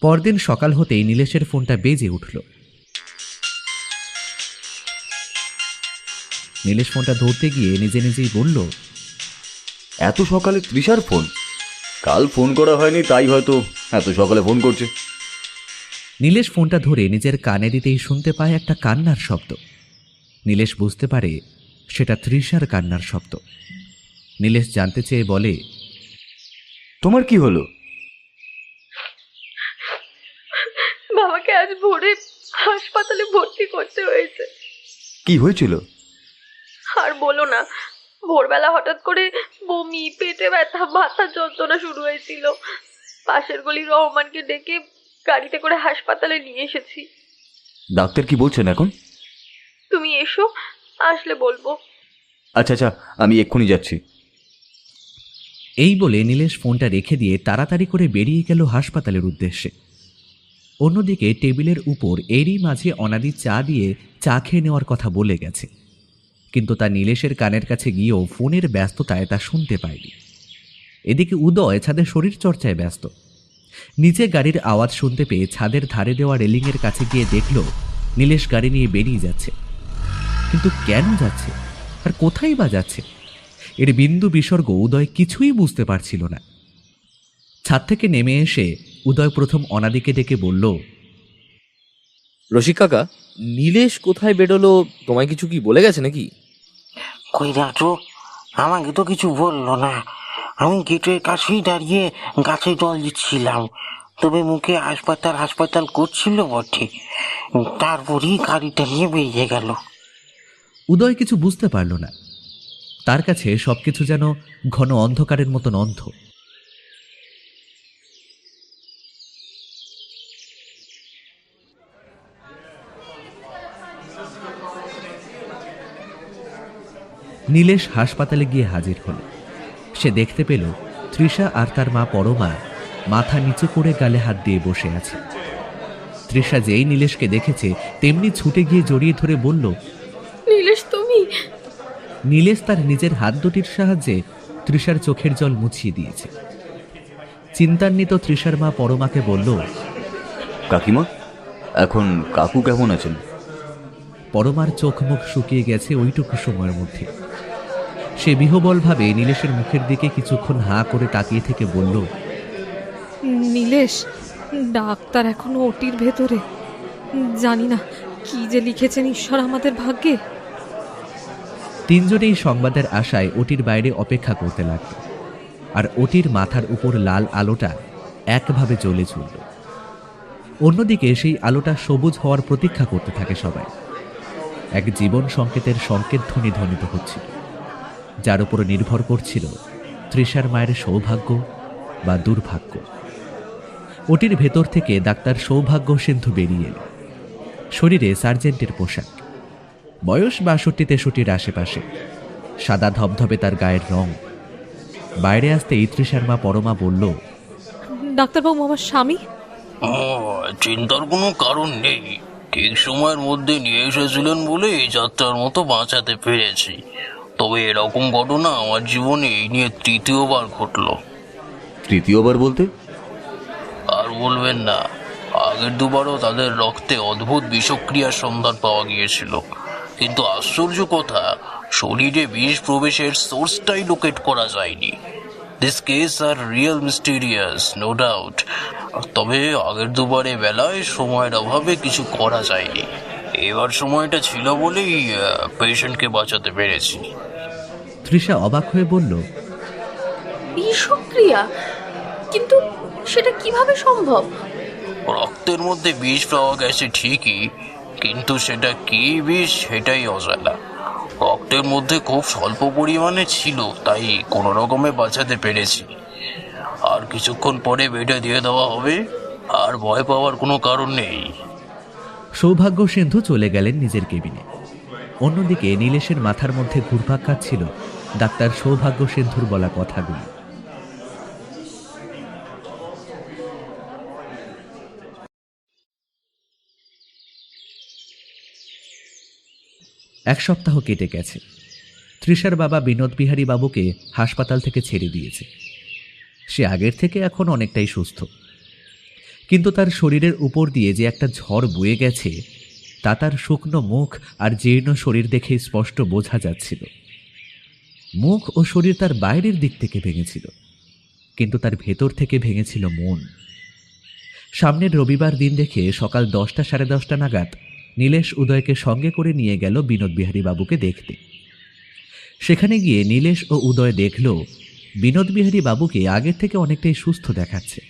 পরদিন সকাল হতেই নীলেশের ফোনটা বেজে উঠল। নীলেশ ফোনটা ধরতে গিয়ে নিজে নিজেই বলল, এত সকালে তৃষার ফোন? কাল ফোন করা হয়নি, তাই হয়তো এত সকালে ফোন করছে। নীলেশ ফোনটা ধরে নিজের কানে দিতেই শুনতে পায় একটা কান্নার শব্দ। নীলেশ বুঝতে পারে সেটা তৃষার কান্নার শব্দ। নীলেশ জানতে চেয়ে বলে, তোমার কি হলো? বাবাকে আজ ভোরে হাসপাতালে ভর্তি করতে হয়েছে। কি হয়েছিল? আর বলো না, ভোরবেলা হঠাৎ করে বমি, পেটে ব্যথা, মাথার যন্ত্রণা শুরু হয়েছিল। পাশের গলির রহমানকে ডেকে গাড়িতে করে হাসপাতালে নিয়ে এসেছি। ডাক্তার কি বলছেন এখন? তুমি এসো, আসলে বলবো। আচ্ছা আচ্ছা, আমি এক্ষুনি যাচ্ছি। এই বলে নীলেশ ফোনটা রেখে দিয়ে তাড়াতাড়ি করে বেরিয়ে গেল হাসপাতালের উদ্দেশ্যে। অন্যদিকে টেবিলের উপর এরই মাঝে অনাদি চা দিয়ে চা খেয়ে নেওয়ার কথা বলে গেছে, কিন্তু তা নীলেশের কানের কাছে গিয়েও ফোনের ব্যস্ততায় তা শুনতে পায়নি। এদিকে উদয় ছাদে শরীর চর্চায় ব্যস্ত। নিচে গাড়ির আওয়াজ শুনতে পেয়ে ছাদের ধারে দেওয়া রেলিংয়ের কাছে গিয়ে দেখল নীলেশ গাড়ি নিয়ে বেরিয়ে যাচ্ছে। কিন্তু কেন যাচ্ছে আর কোথায় বা যাচ্ছে, এর বিন্দু বিসর্গ উদয় কিছুই বুঝতে পারছিল না। ছাদ থেকে নেমে এসে উদয় প্রথম অনাদিকে ডেকে বলল, রসিক কাকা, নীলেশ কোথায় বেরোলো, তোমায় কিছু কি বলে গেছে নাকি? কই না তো, আমাকে তো কিছু বললো না। আমি গেটের কাছেই দাঁড়িয়ে গাছে জল দিচ্ছিলাম, তবে মুখে হাসপাতাল হাসপাতাল করছিল বটে। তারপরেই গাড়িটা নিয়ে বেরিয়ে গেল। উদয় কিছু বুঝতে পারল না। তার কাছে সবকিছু যেন ঘন অন্ধকারের মতন অন্ধ। নীলেশ হাসপাতালে গিয়ে হাজির হল। সে দেখতে পেল তৃষা আর তার মা পরমা মাথা নিচু করে গালে হাত দিয়ে বসে আছে। তৃষা যেই নীলেশকে দেখেছে তেমনি ছুটে গিয়ে জড়িয়ে ধরে বলল, নীলেশ তুমি? নীলেশ তার নিজের হাত দুটির সাহায্যে তৃষার চোখের জল মুছিয়ে দিয়েছে। চিন্তান্বিত তৃষার মা পরমাকে বলল, কাকিমা, এখন কাকু কেমন আছেন? পরমার চোখ মুখ শুকিয়ে গেছে ওইটুকু সময়ের মধ্যে। সে বিহবলভাবে নীলেশের মুখের দিকে কিছুক্ষণ হাঁ করে তাকিয়ে থেকে বলল, নীলেশ, ডাক্তার এখনো ওটির ভেতরে। জানি না কি যে লিখেছেন ঈশ্বর আমাদের ভাগ্যে। তিনজনেই সংবাদের আশায় ওটির বাইরে অপেক্ষা করতে লাগল। আর ওটির মাথার উপর লাল আলোটা একভাবে জ্বলে চলল। অন্যদিকে সেই আলোটা সবুজ হওয়ার প্রতীক্ষা করতে থাকে সবাই। এক জীবন সংকেতের সংকেত ধ্বনি ধ্বনিত হচ্ছিল, যার উপর নির্ভর করছিল তৃষার মায়ের সৌভাগ্য বা দুর্ভাগ্য। ওটির ভেতর থেকে ডাক্তার সৌভাগ্য সিন্ধু বেরিয়ে এল। শরীরে সার্জেন্টের পোশাক, বয়স ৬২-৬৩ আশেপাশে, সাদা ধবধবে তার গায়ের রং। বাইরে আসতেই তৃষার মা পরমা বলল, ডাক্তারবাবু, আমার স্বামী। চিন্তার কোনো কারণ নেই, ঠিক সময়ের মধ্যে নিয়ে এসেছিলেন বলে এই যাত্রার মতো বাঁচাতে পেরেছি। তবে এরকম ঘটনা আমার জীবনে এই নিয়ে তৃতীয়বার ঘটলো। তৃতীয়বার বলতে? আর বলবেন না, আগের দুবারও তাদের রক্তে অদ্ভুত বিষক্রিয়ার সন্ধান পাওয়া গিয়েছিল, কিন্তু আশ্চর্য কথা, শরীরে বিষ প্রবেশের সোর্সটাই লোকেট করা যায়নি। This case are real mysterious, no doubt. তবে আগের দুবারে বেলায় সময়ের অভাবে কিছু করা যায়নি। এবার সময়টা ছিল বলেই পেশেন্টকে বাঁচাতে পেরেছি। তৃষা অবাক হয়ে বলল, বিষক্রিয়া? কিন্তু সেটা কিভাবে সম্ভব? রক্তের মধ্যে বিষ পাওয়া গেছে ঠিকই, কিন্তু সেটা কি বিষ সেটাই অজানা। রক্তের মধ্যে খুব স্বল্প পরিমাণে ছিল, তাই কোনো রকমে বাঁচাতে পেরেছি। আর কিছুক্ষণ পরে বেডে দিয়ে দেওয়া হবে, আর ভয় পাওয়ার কোনো কারণ নেই। সৌভাগ্য সিন্ধু চলে গেলেন নিজের কেবিনে। অন্যদিকে নীলেশের মাথার মধ্যে ঘুরপাক খাচ্ছিল ডাক্তার সৌভাগ্য সিন্ধুর বলা কথাগুলি। এক সপ্তাহ কেটে গেছে। তৃষার বাবা বিনোদ বিহারী বাবুকে হাসপাতাল থেকে ছেড়ে দিয়েছে। সে আগের থেকে এখন অনেকটাই সুস্থ, কিন্তু তার শরীরের উপর দিয়ে যে একটা ঝড় বয়ে গেছে তা তার শুকনো মুখ আর জীর্ণ শরীর দেখে স্পষ্ট বোঝা যাচ্ছিল। মুখ ও শরীর তার বাইরের দিক থেকে ভেঙেছিল, কিন্তু তার ভেতর থেকে ভেঙেছিল মন। সামনের রবিবার দিন দেখে সকাল 10টা সাড়ে 10টা নাগাদ নীলেশ উদয়কে সঙ্গে করে নিয়ে গেল বিনোদ বিহারী বাবুকে দেখতে। সেখানে গিয়ে নীলেশ ও উদয় দেখল বিনোদ বিহারী বাবুকে আগের থেকে অনেকটাই সুস্থ দেখাচ্ছে।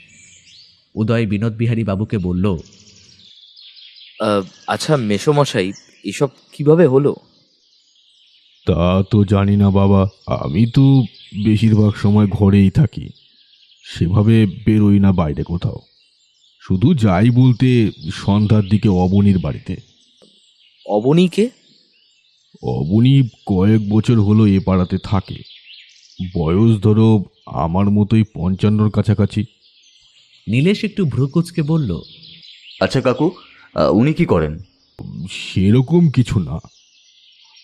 উদয় বিনোদ বিহারী বাবুকে বলল, আচ্ছা মেসোমশাই, এসব কিভাবে হলো? তা তো জানি না বাবা, আমি তো বেশিরভাগ সময় ঘরেই থাকি, সেভাবে বেরোই না বাইরে কোথাও। শুধু যাই বলতে সন্ধ্যার দিকে অবনীর বাড়িতে। অবনীকে? অবনী কয়েক বছর হলো এ পাড়াতে থাকে। বয়স ধরো আমার মতোই 55-র কাছাকাছি। নীলেশ একটু ভ্রুকুচকে বলল, আচ্ছা কাকু, উনি কি করেন? সেরকম কিছু না,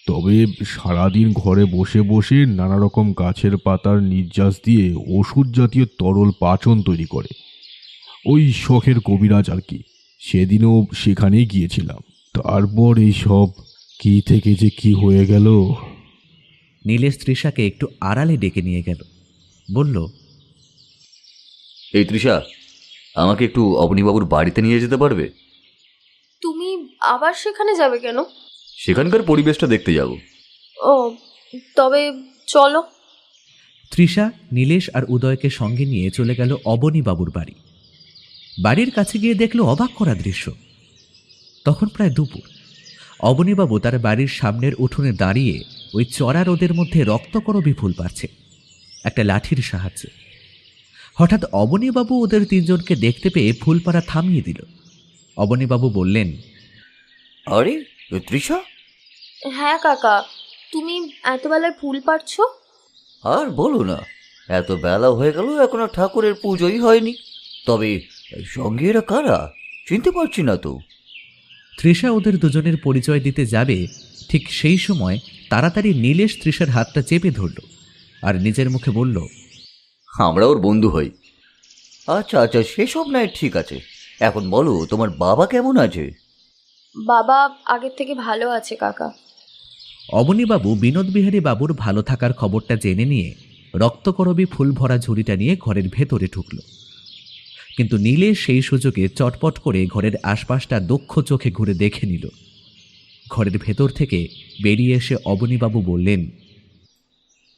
তবে সারাদিন ঘরে বসে বসে নানা রকম গাছের পাতার নির্যাস দিয়ে ওষুধ জাতীয় তরল পাচন তৈরি করে। ওই শখের কবিরাজ আর কি। সেদিনও সেখানেই গিয়েছিলাম। তারপর এই সব কি থেকে যে কি হয়ে গেল। নীলেশ তৃষাকে একটু আড়ালে ডেকে নিয়ে গেল, বলল, এই তৃষা, আমাকে একটু অবনীবাবুর বাড়িতে নিয়ে যেতে পারবে? তুমি আবার সেখানে যাবে কেন? সেখানকার পরিবেশটা দেখতে যাব। ও, তবে চলো। তৃষা, নীলেশ আর উদয়কে সঙ্গে নিয়ে চলে গেল অবনীবাবুর বাড়ি। বাড়ির কাছে গিয়ে দেখল অবাক করা দৃশ্য। তখন প্রায় দুপুর। অবনীবাবু তার বাড়ির সামনের উঠোনে দাঁড়িয়ে ওই চড়া রোদের মধ্যে রক্তকরবী ফুল পাড়ছে একটা লাঠির সাহায্যে। হঠাৎ অবনীবাবু ওদের তিনজনকে দেখতে পেয়ে ফুল পাড়া থামিয়ে দিল। অবনীবাবু বললেন, আরে তৃষা, হ্যাঁ কাকা, তুমি এত বেলায় ফুল পাড়ছো? আর বলো না, এত বেলা হয়ে গেল এখনো ঠাকুরের পুজোই হয়নি। তবে সঙ্গে এরা কারা চিনতে পারছি না তো। তৃষা ওদের দুজনের পরিচয় দিতে যাবে, ঠিক সেই সময় তাড়াতাড়ি নীলেশ তৃষার হাতটা চেপে ধরল আর নিজের মুখে বলল, আমরা ওর বন্ধু হই। আচ্ছা আচ্ছা, সেসব নয়, ঠিক আছে। এখন বলো, তোমার বাবা কেমন আছে? বাবা আগের থেকে ভালো আছে কাকা। অবনীবাবু বিনোদবিহারী বাবুর ভালো থাকার খবরটা জেনে নিয়ে রক্তকরবী ফুল ভরা ঝুড়িটা নিয়ে ঘরের ভেতরে ঢুকল। কিন্তু নীলেশ সেই সুযোগে চটপট করে ঘরের আশপাশটা দক্ষ চোখে ঘুরে দেখে নিল। ঘরের ভেতর থেকে বেরিয়ে এসে অবনীবাবু বললেন,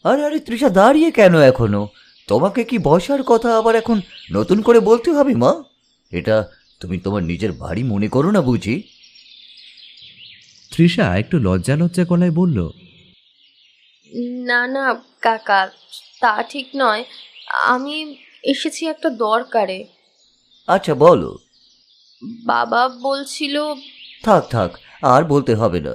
আরে আরে তৃষা, দাঁড়িয়ে কেন এখনো? তোমাকে কি বসার কথা আবার এখন নতুন করে বলতে হবে মা? এটা তুমি তোমার নিজের বাড়ি মনে করো না বুঝি? তৃষা একটু লজ্জা লজ্জা গলায় বলল, না না কাকা, তা ঠিক নয়, আমি এসেছি একটা দরকারে। আচ্ছা বলো। বাবা বলছিল। থাক থাক, আর বলতে হবে না।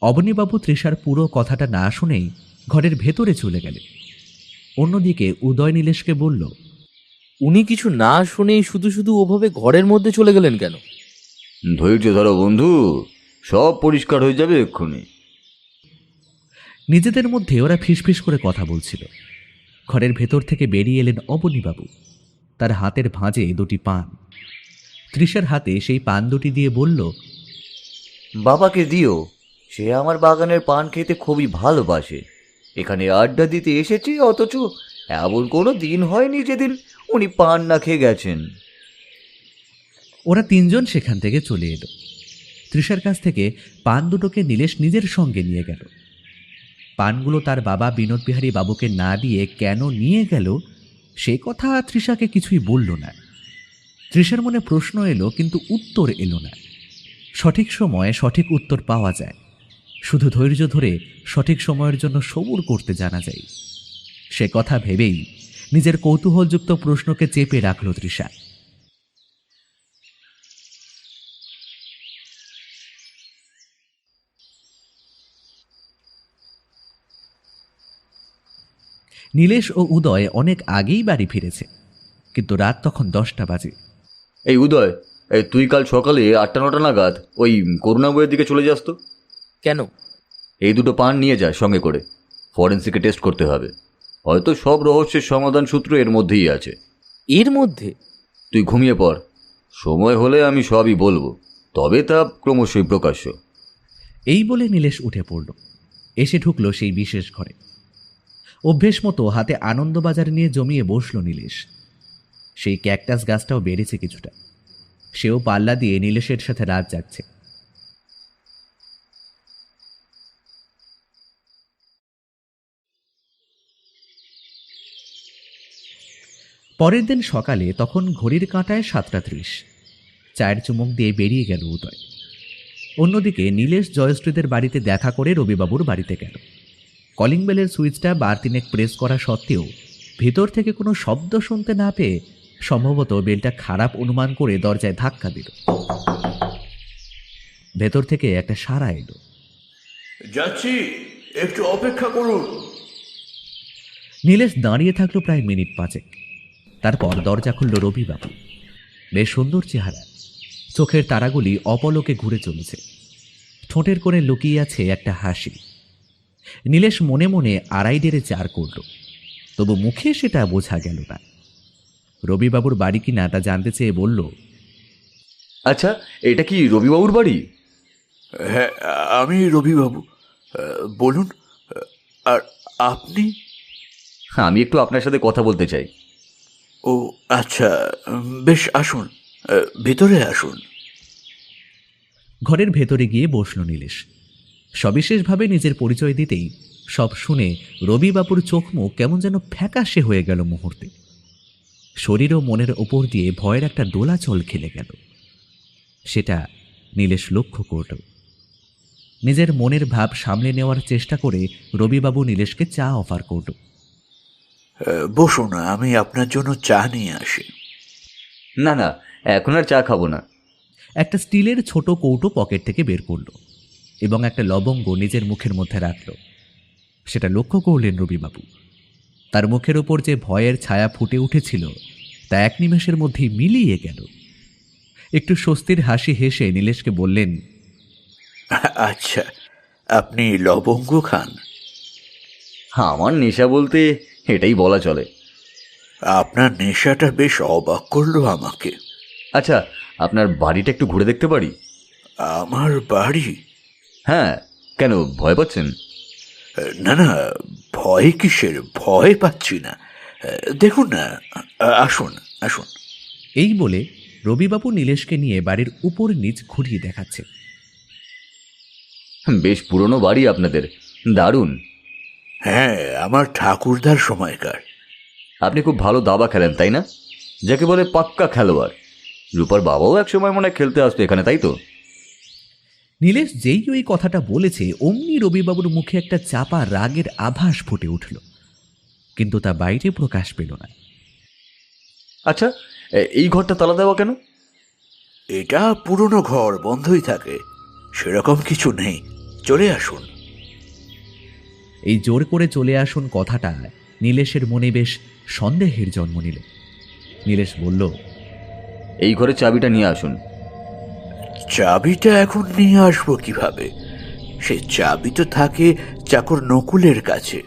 অবনীবাবু তৃষার পুরো কথাটা না শুনেই ঘরের ভেতরে চলে গেলেন। অন্যদিকে উদয় নীলেশকে বলল, উনি কিছু না শুনেই শুধু শুধু ওভাবে ঘরের মধ্যে চলে গেলেন কেন? ধৈর্য ধরো বন্ধু, সব পরিষ্কার হয়ে যাবে এক্ষুনি। নিজেদের মধ্যে ওরা ফিসফিস করে কথা বলছিল। ঘরের ভেতর থেকে বেরিয়ে এলেন অবনীবাবু। তার হাতের ভাঁজে দুটি পান। তৃষার হাতে সেই পান দুটি দিয়ে বলল, বাবাকে দিও, সে আমার বাগানের পান খেতে খুবই ভালোবাসে। এখানে আড্ডা দিতে এসেছি, অথচ এমন কোনো দিন হয়নি যেদিন উনি পান না খেয়ে গেছেন। ওরা তিনজন সেখান থেকে চলে এলো। তৃষার কাছ থেকে পান দুটোকে নীলেশ নিজের সঙ্গে নিয়ে গেল। পানগুলো তার বাবা বিনোদবিহারী বাবুকে না দিয়ে কেন নিয়ে গেল সে কথা তৃষাকে কিছুই বলল না। তৃষার মনে প্রশ্ন এলো, কিন্তু উত্তর এলো না। সঠিক সময়ে সঠিক উত্তর পাওয়া যায়, শুধু ধৈর্য ধরে সঠিক সময়ের জন্য সবুর করতে জানা যায়। সে কথা ভেবেই নিজের কৌতূহলযুক্ত প্রশ্নকে চেপে রাখল তৃষা। নীলেশ ও উদয় অনেক আগেই বাড়ি ফিরেছে, কিন্তু রাত তখন 10টা বাজে। এই উদয়, তুই কাল সকালে 8টা-9টা নাগাদ ওই করুণা বইয়ের দিকে চলে যাস তো। কেন? এই দুটো পান নিয়ে যা সঙ্গে করে, ফরেন্সিকে টেস্ট করতে হবে। হয়তো সব রহস্যের সমাধান সূত্র এর মধ্যেই আছে। এর মধ্যে? তুই ঘুমিয়ে পড়, সময় হলে আমি সবই বলবো, তবে তা ক্রমশই প্রকাশ্য। এই বলে নীলেশ উঠে পড়ল, এসে ঢুকল সেই বিশেষ ঘরে। অভ্যেস মতো হাতে আনন্দবাজার নিয়ে জমিয়ে বসল নীলেশ। সেই ক্যাকটাস গাছটাও বেড়েছে কিছুটা, সেও পাল্লা দিয়ে নীলেশের সাথে রাত যাচ্ছে। পরের দিন সকালে তখন ঘড়ির কাঁটায় 7:30। চায়ের চুমুক দিয়ে বেরিয়ে গেল উদয়। অন্যদিকে নীলেশ জয়শ্রীদের বাড়িতে দেখা করে রবিবাবুর বাড়িতে গেল। কলিং বেলের সুইচটা বার তিনেক প্রেস করা সত্ত্বেও ভেতর থেকে কোনো শব্দ শুনতে না পেয়ে সম্ভবত বেলটা খারাপ অনুমান করে দরজায় ধাক্কা দিল। ভেতর থেকে একটা সাড়া এলো। যাচ্ছি, একটু অপেক্ষা করুন। নীলেশ দাঁড়িয়ে থাকলো প্রায় মিনিট 5। তারপর দরজা খুলল রবিবাবু। বেশ সুন্দর চেহারা, চোখের তারাগুলি অপলকে ঘুরে চলেছে, ঠোঁটের কোণে লুকিয়ে আছে একটা হাসি। নীলেশ মনে মনে 2.5 করল, তবু মুখে সেটা বোঝা গেল না। রবিবাবুর বাড়ি কিনা তা জানতে চেয়ে বলল, আচ্ছা, এটা কি রবিবাবুর বাড়ি? হ্যাঁ, আমি রবিবাবু। বলুন, আর আপনি? আমি একটু আপনার সাথে কথা বলতে চাই। ও আচ্ছা, বেশ, আসুন, ভেতরে আসুন। ঘরের ভেতরে গিয়ে বসল নীলেশ। সবিশেষভাবে নিজের পরিচয় দিতেই সব শুনে রবিবাবুর চোখ মুখ কেমন যেন ফ্যাকাশে হয়ে গেল মুহূর্তে। শরীর ও মনের ওপর দিয়ে ভয়ের একটা দোলাচল খেলে গেল। সেটা নীলেশ লক্ষ্য করল। নিজের মনের ভাব সামলে নেওয়ার চেষ্টা করে রবিবাবু নীলেশকে চা অফার করল। বসুন, আমি আপনার জন্য চা নিয়ে আসি। না না, এখন আর চা খাবো না। একটা স্টিলের ছোট কৌটো পকেট থেকে বের করল এবং একটা লবঙ্গ নিজের মুখের মধ্যে রাখল। সেটা লক্ষ্য করলেন রবিবাবু। তার মুখের ওপর যে ভয়ের ছায়া ফুটে উঠেছিল তা এক নিমেষের মধ্যেই মিলিয়ে গেল। একটু স্বস্তির হাসি হেসে নীলেশকে বললেন, আচ্ছা, আপনি লবঙ্গ খান? আমার নেশা বলতে এটাই বলা চলে। আপনার নেশাটা বেশ অবাক করলো আমাকে। আচ্ছা, আপনার বাড়িটা একটু ঘুরে দেখতে পারি? আমার বাড়ি? হ্যাঁ, কেন ভয় পাচ্ছেন? না না, ভয় কিসের? ভয় পাচ্ছি না। দেখুন না, আসুন আসুন। এই বলে রবিবাবু নীলেশকে নিয়ে বাড়ির উপর নিচ ঘুরিয়ে দেখাচ্ছে। বেশ পুরনো বাড়ি আপনাদের, দারুণ। হ্যাঁ, আমার ঠাকুরদার সময়কার। আপনি খুব ভালো দাবা খেলেন, তাই না? যাকে বলে পাক্কা খেলোয়াড়। রূপার বাবাও একসময় মনে হয় খেলতে আসতো এখানে, তাই তো? নীলেশ যেই ওই কথাটা বলেছে অমনি রবিবাবুর মুখে একটা চাপা রাগের আভাস ফুটে উঠল, কিন্তু তা বাইরে প্রকাশ পেল না। আচ্ছা, এই ঘরটা তালা দেওয়া কেন? এটা পুরনো ঘর, বন্ধই থাকে, সেরকম কিছু নেই। চলে আসুন। এই জোর করে চলে আসুন কথাটা নীলেশের মনে বেশ সন্দেহের জন্ম নিল। নীলেশ বলল, এই ঘরে চাবিটা নিয়ে আসুন। চাবিটা এখন নিয়ে আসবো কিভাবে? সে চাবি তো থাকে চাকর নকুলের কাছে।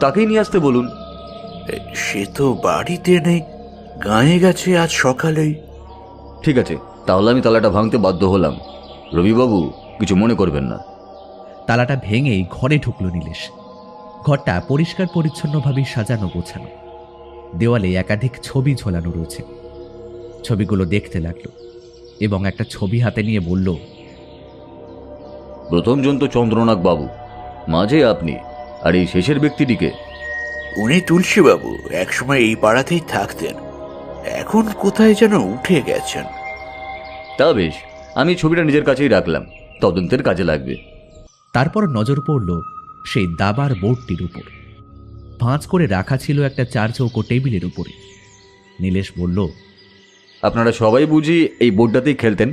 তাকেই নিয়ে আসতে বলুন। সে তো বাড়িতে নেই, গাঁয়ে গেছে আজ সকালেই। ঠিক আছে, তাহলে আমি তালাটা ভাঙতে বাধ্য হলাম। রবিবাবু কিছু মনে করবেন না। তালাটা ভেঙেই ঘরে ঢুকল নীলেশ। ঘরটা পরিষ্কার পরিচ্ছন্নভাবে সাজানো গোছানো। দেওয়ালে একাধিক ছবি ঝোলানো রয়েছে। ছবিগুলো দেখতে লাগলো এবং একটা ছবি হাতে নিয়ে বলল, প্রথম জন তো চন্দ্রনাথ বাবু, মাঝে আপনি, আর এই শেষের ব্যক্তিটিকে? উনি তুলসীবাবু, একসময় এই পাড়াতেই থাকতেন, এখন কোথায় যেন উঠে গেছেন। তা বেশ, আমি ছবিটা নিজের কাছেই রাখলাম, তদন্তের কাজে লাগবে। তারপর নজর পড়ল সেই দাবার বোর্ডটির উপর। ভাঁজ করে রাখা ছিল একটা চার চৌকো টেবিলের উপরে। নীলেশ বলল, আপনারা সবাই বুঝি এই বোর্ডটাতেই খেলতেন?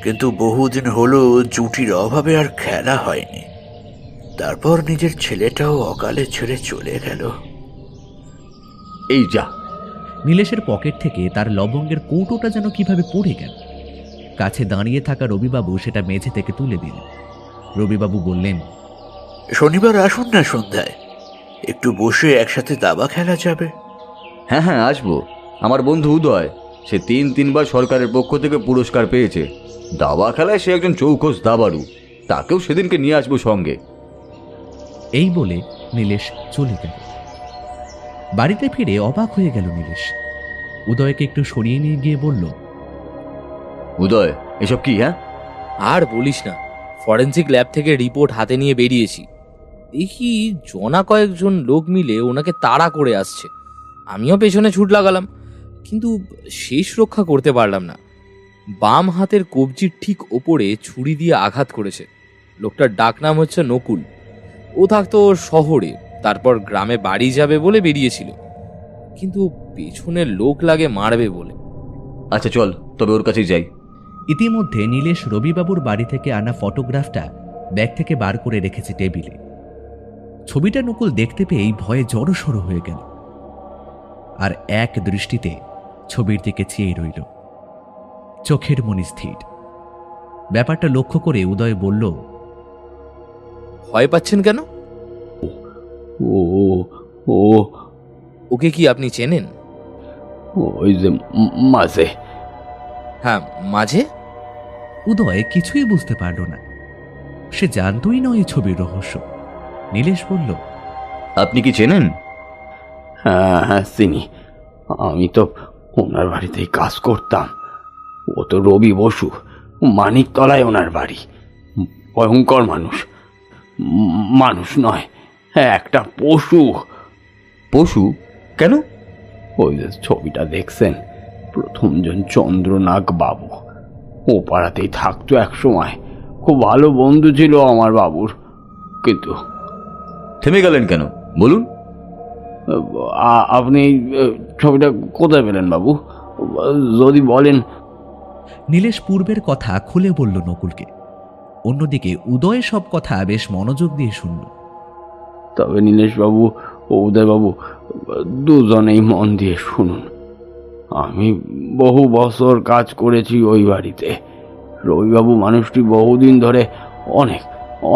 কিন্তু বহুদিন হলো জুটির অভাবে আর খেলা হয়নি। তারপর নিজের ছেলেটাও অকালে ছেড়ে চলে গেল। এই যা! নীলেশের পকেট থেকে তার লবঙ্গের কৌটোটা যেন কিভাবে পড়ে গেল। কাছে দাঁড়িয়ে থাকা রবিবাবু সেটা মেঝে থেকে তুলে দিলেন। রবিবাবু বললেন, শনিবার আসুন না সন্ধ্যায়, একটু বসে একসাথে দাবা খেলা যাবে। হ্যাঁ হ্যাঁ, আসবো। আমার বন্ধু উদয়, সে 3-3বার সরকারের পক্ষ থেকে পুরস্কার পেয়েছে দাবা খেলায়। সে একজন চৌখোস দাবাড়ু, তাকেও সেদিনকে নিয়ে আসবো সঙ্গে। এই বলে নীলেশ চলে গেল। বাড়িতে ফিরে অবাক হয়ে গেল নীলেশ। উদয়কে একটু সরিয়ে নিয়ে গিয়ে বলল, উদয়, এসব কি? হ্যাঁ, আর বলিস না, ফরেন্সিক ল্যাব থেকে রিপোর্ট হাতে নিয়ে বেরিয়েছি। দেখি জনা কয়েকজন লোক মিলে ওনাকে তাড়া করে আসছে। আমিও পেছনে ছুট লাগালাম, কিন্তু শেষ রক্ষা করতে পারলাম না। বাম হাতের কবজির ঠিক ওপরে ছুরি দিয়ে আঘাত করেছে। লোকটার ডাকনাম হচ্ছে নকুল। ও থাকতো শহরে, তারপর গ্রামে বাড়ি যাবে বলে বেরিয়েছিল, কিন্তু পেছনে লোক লাগে মারবে বলে। আচ্ছা চল তবে ওর কাছেই যাই। ইতিমধ্যে নীলেশ রবিবাবুর বাড়ি থেকে আনা ফটোগ্রাফটা ব্যাগ থেকে বার করে রেখেছে টেবিলে। ছবিটা নকুল দেখতে পেয়েই ভয়ে জড়সড় হয়ে গেল, আর এক দৃষ্টিতে ছবির দিকে চেয়ে রইল, চোখের মনি স্থির। ব্যাপারটা লক্ষ্য করে উদয় বলল, ভয় পাচ্ছেন কেন? ও ও ওকে কি আপনি চেনেন? ওই যে মাঝে। হ্যাঁ, মাঝে? উদয় কিছুই বুঝতে পারল না। সে জানতই নয় এই ছবির রহস্য। নীলেশ বলল, আপনি কি চেনেন? হ্যাঁ হ্যাঁ, চিনি। আমি তো ওনার বাড়িতেই কাজ করতাম। ও তো রবি বসু, মানিকতলায় ওনার বাড়ি। ভয়ঙ্কর মানুষ, মানুষ নয়, একটা পশু। পশু? কেন? ওই যে ছবিটা দেখছেন, প্রথমজন চন্দ্রনাগ বাবু, ও পাড়াতেই থাকতো এক সময়, খুব ভালো বন্ধু ছিল আমার বাবুর। কিন্তু থেমে গেলেন কেন, বলুন। আপনি এই ছবিটা কোথায় পেলেন বাবু, যদি বলেন। নীলেশ পূর্বের কথা খুলে বলল নকুলকে। অন্যদিকে উদয় সব কথা বেশ মনোযোগ দিয়ে শুনল। তবে নীলেশবাবু ও উদয়বাবু, দুজনেই মন দিয়ে শুনুন। আমি বহু বছর কাজ করেছি ওই বাড়িতে। রবিবাবু মানুষটি বহুদিন ধরে অনেক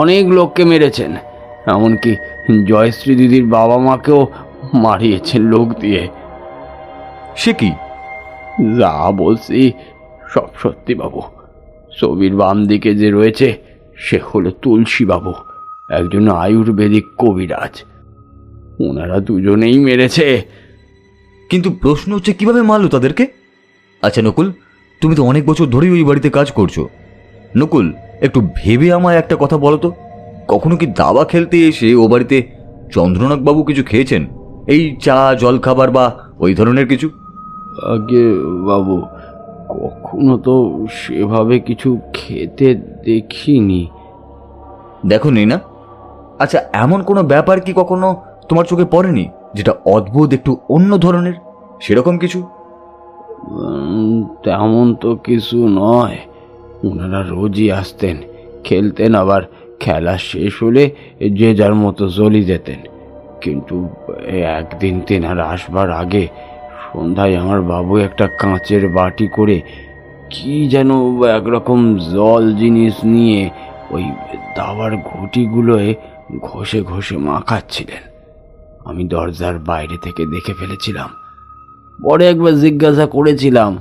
অনেক লোককে মেরেছেন, এমনকি জয়শ্রী দিদির বাবা মাকেও মারিয়েছেন লোক দিয়ে। সে কি? যা বলছি সব সত্যি বাবু। ছবির বাম দিকে যে রয়েছে সে হলো তুলসী বাবু, একজন আয়ুর্বেদিক কবিরাজ। ওনারা দুজনেই মেরেছে। কিন্তু প্রশ্ন হচ্ছে কিভাবে মারলো তাদেরকে? আচ্ছা নকুল, তুমি তো অনেক বছর ধরেই ওই বাড়িতে কাজ করছো। নকুল, একটু ভেবে আমায় একটা কথা বলো তো, কখনো কি দাবা খেলতে এসে ও বাড়িতে চন্দ্রনাথ বাবু কিছু খেয়েছেন? এই চা, জল খাবার বা ওই ধরনের কিছু? আগে বাবু, কখনো তো সেভাবে কিছু খেতে দেখিনি। দেখো নি না? আচ্ছা, এমন কোনো ব্যাপার কি কখনো তোমার চোখে পড়েনি যেটা অদ্ভুত, একটু অন্য ধরনের, সেরকম কিছু? তেমন তো কিছু নয়। ওনারা রোজই আসতেন, খেলতেন, আবার খেলা শেষ হলে যে যার মতো চলে যেতেন। কিন্তু একদিন তেনারা আসবার আগে সন্ধ্যায় আমার বাবু একটা কাঁচের বাটি করে কি যেন একরকম জল জিনিস নিয়ে ওই দাবার ঘটিগুলোয় ঘষে ঘষে মাখাচ্ছিলেন। আমি দরজার বাইরে থেকে দেখে ফেলেছিলাম। পরে একবার জিজ্ঞাসা করেছিলাম,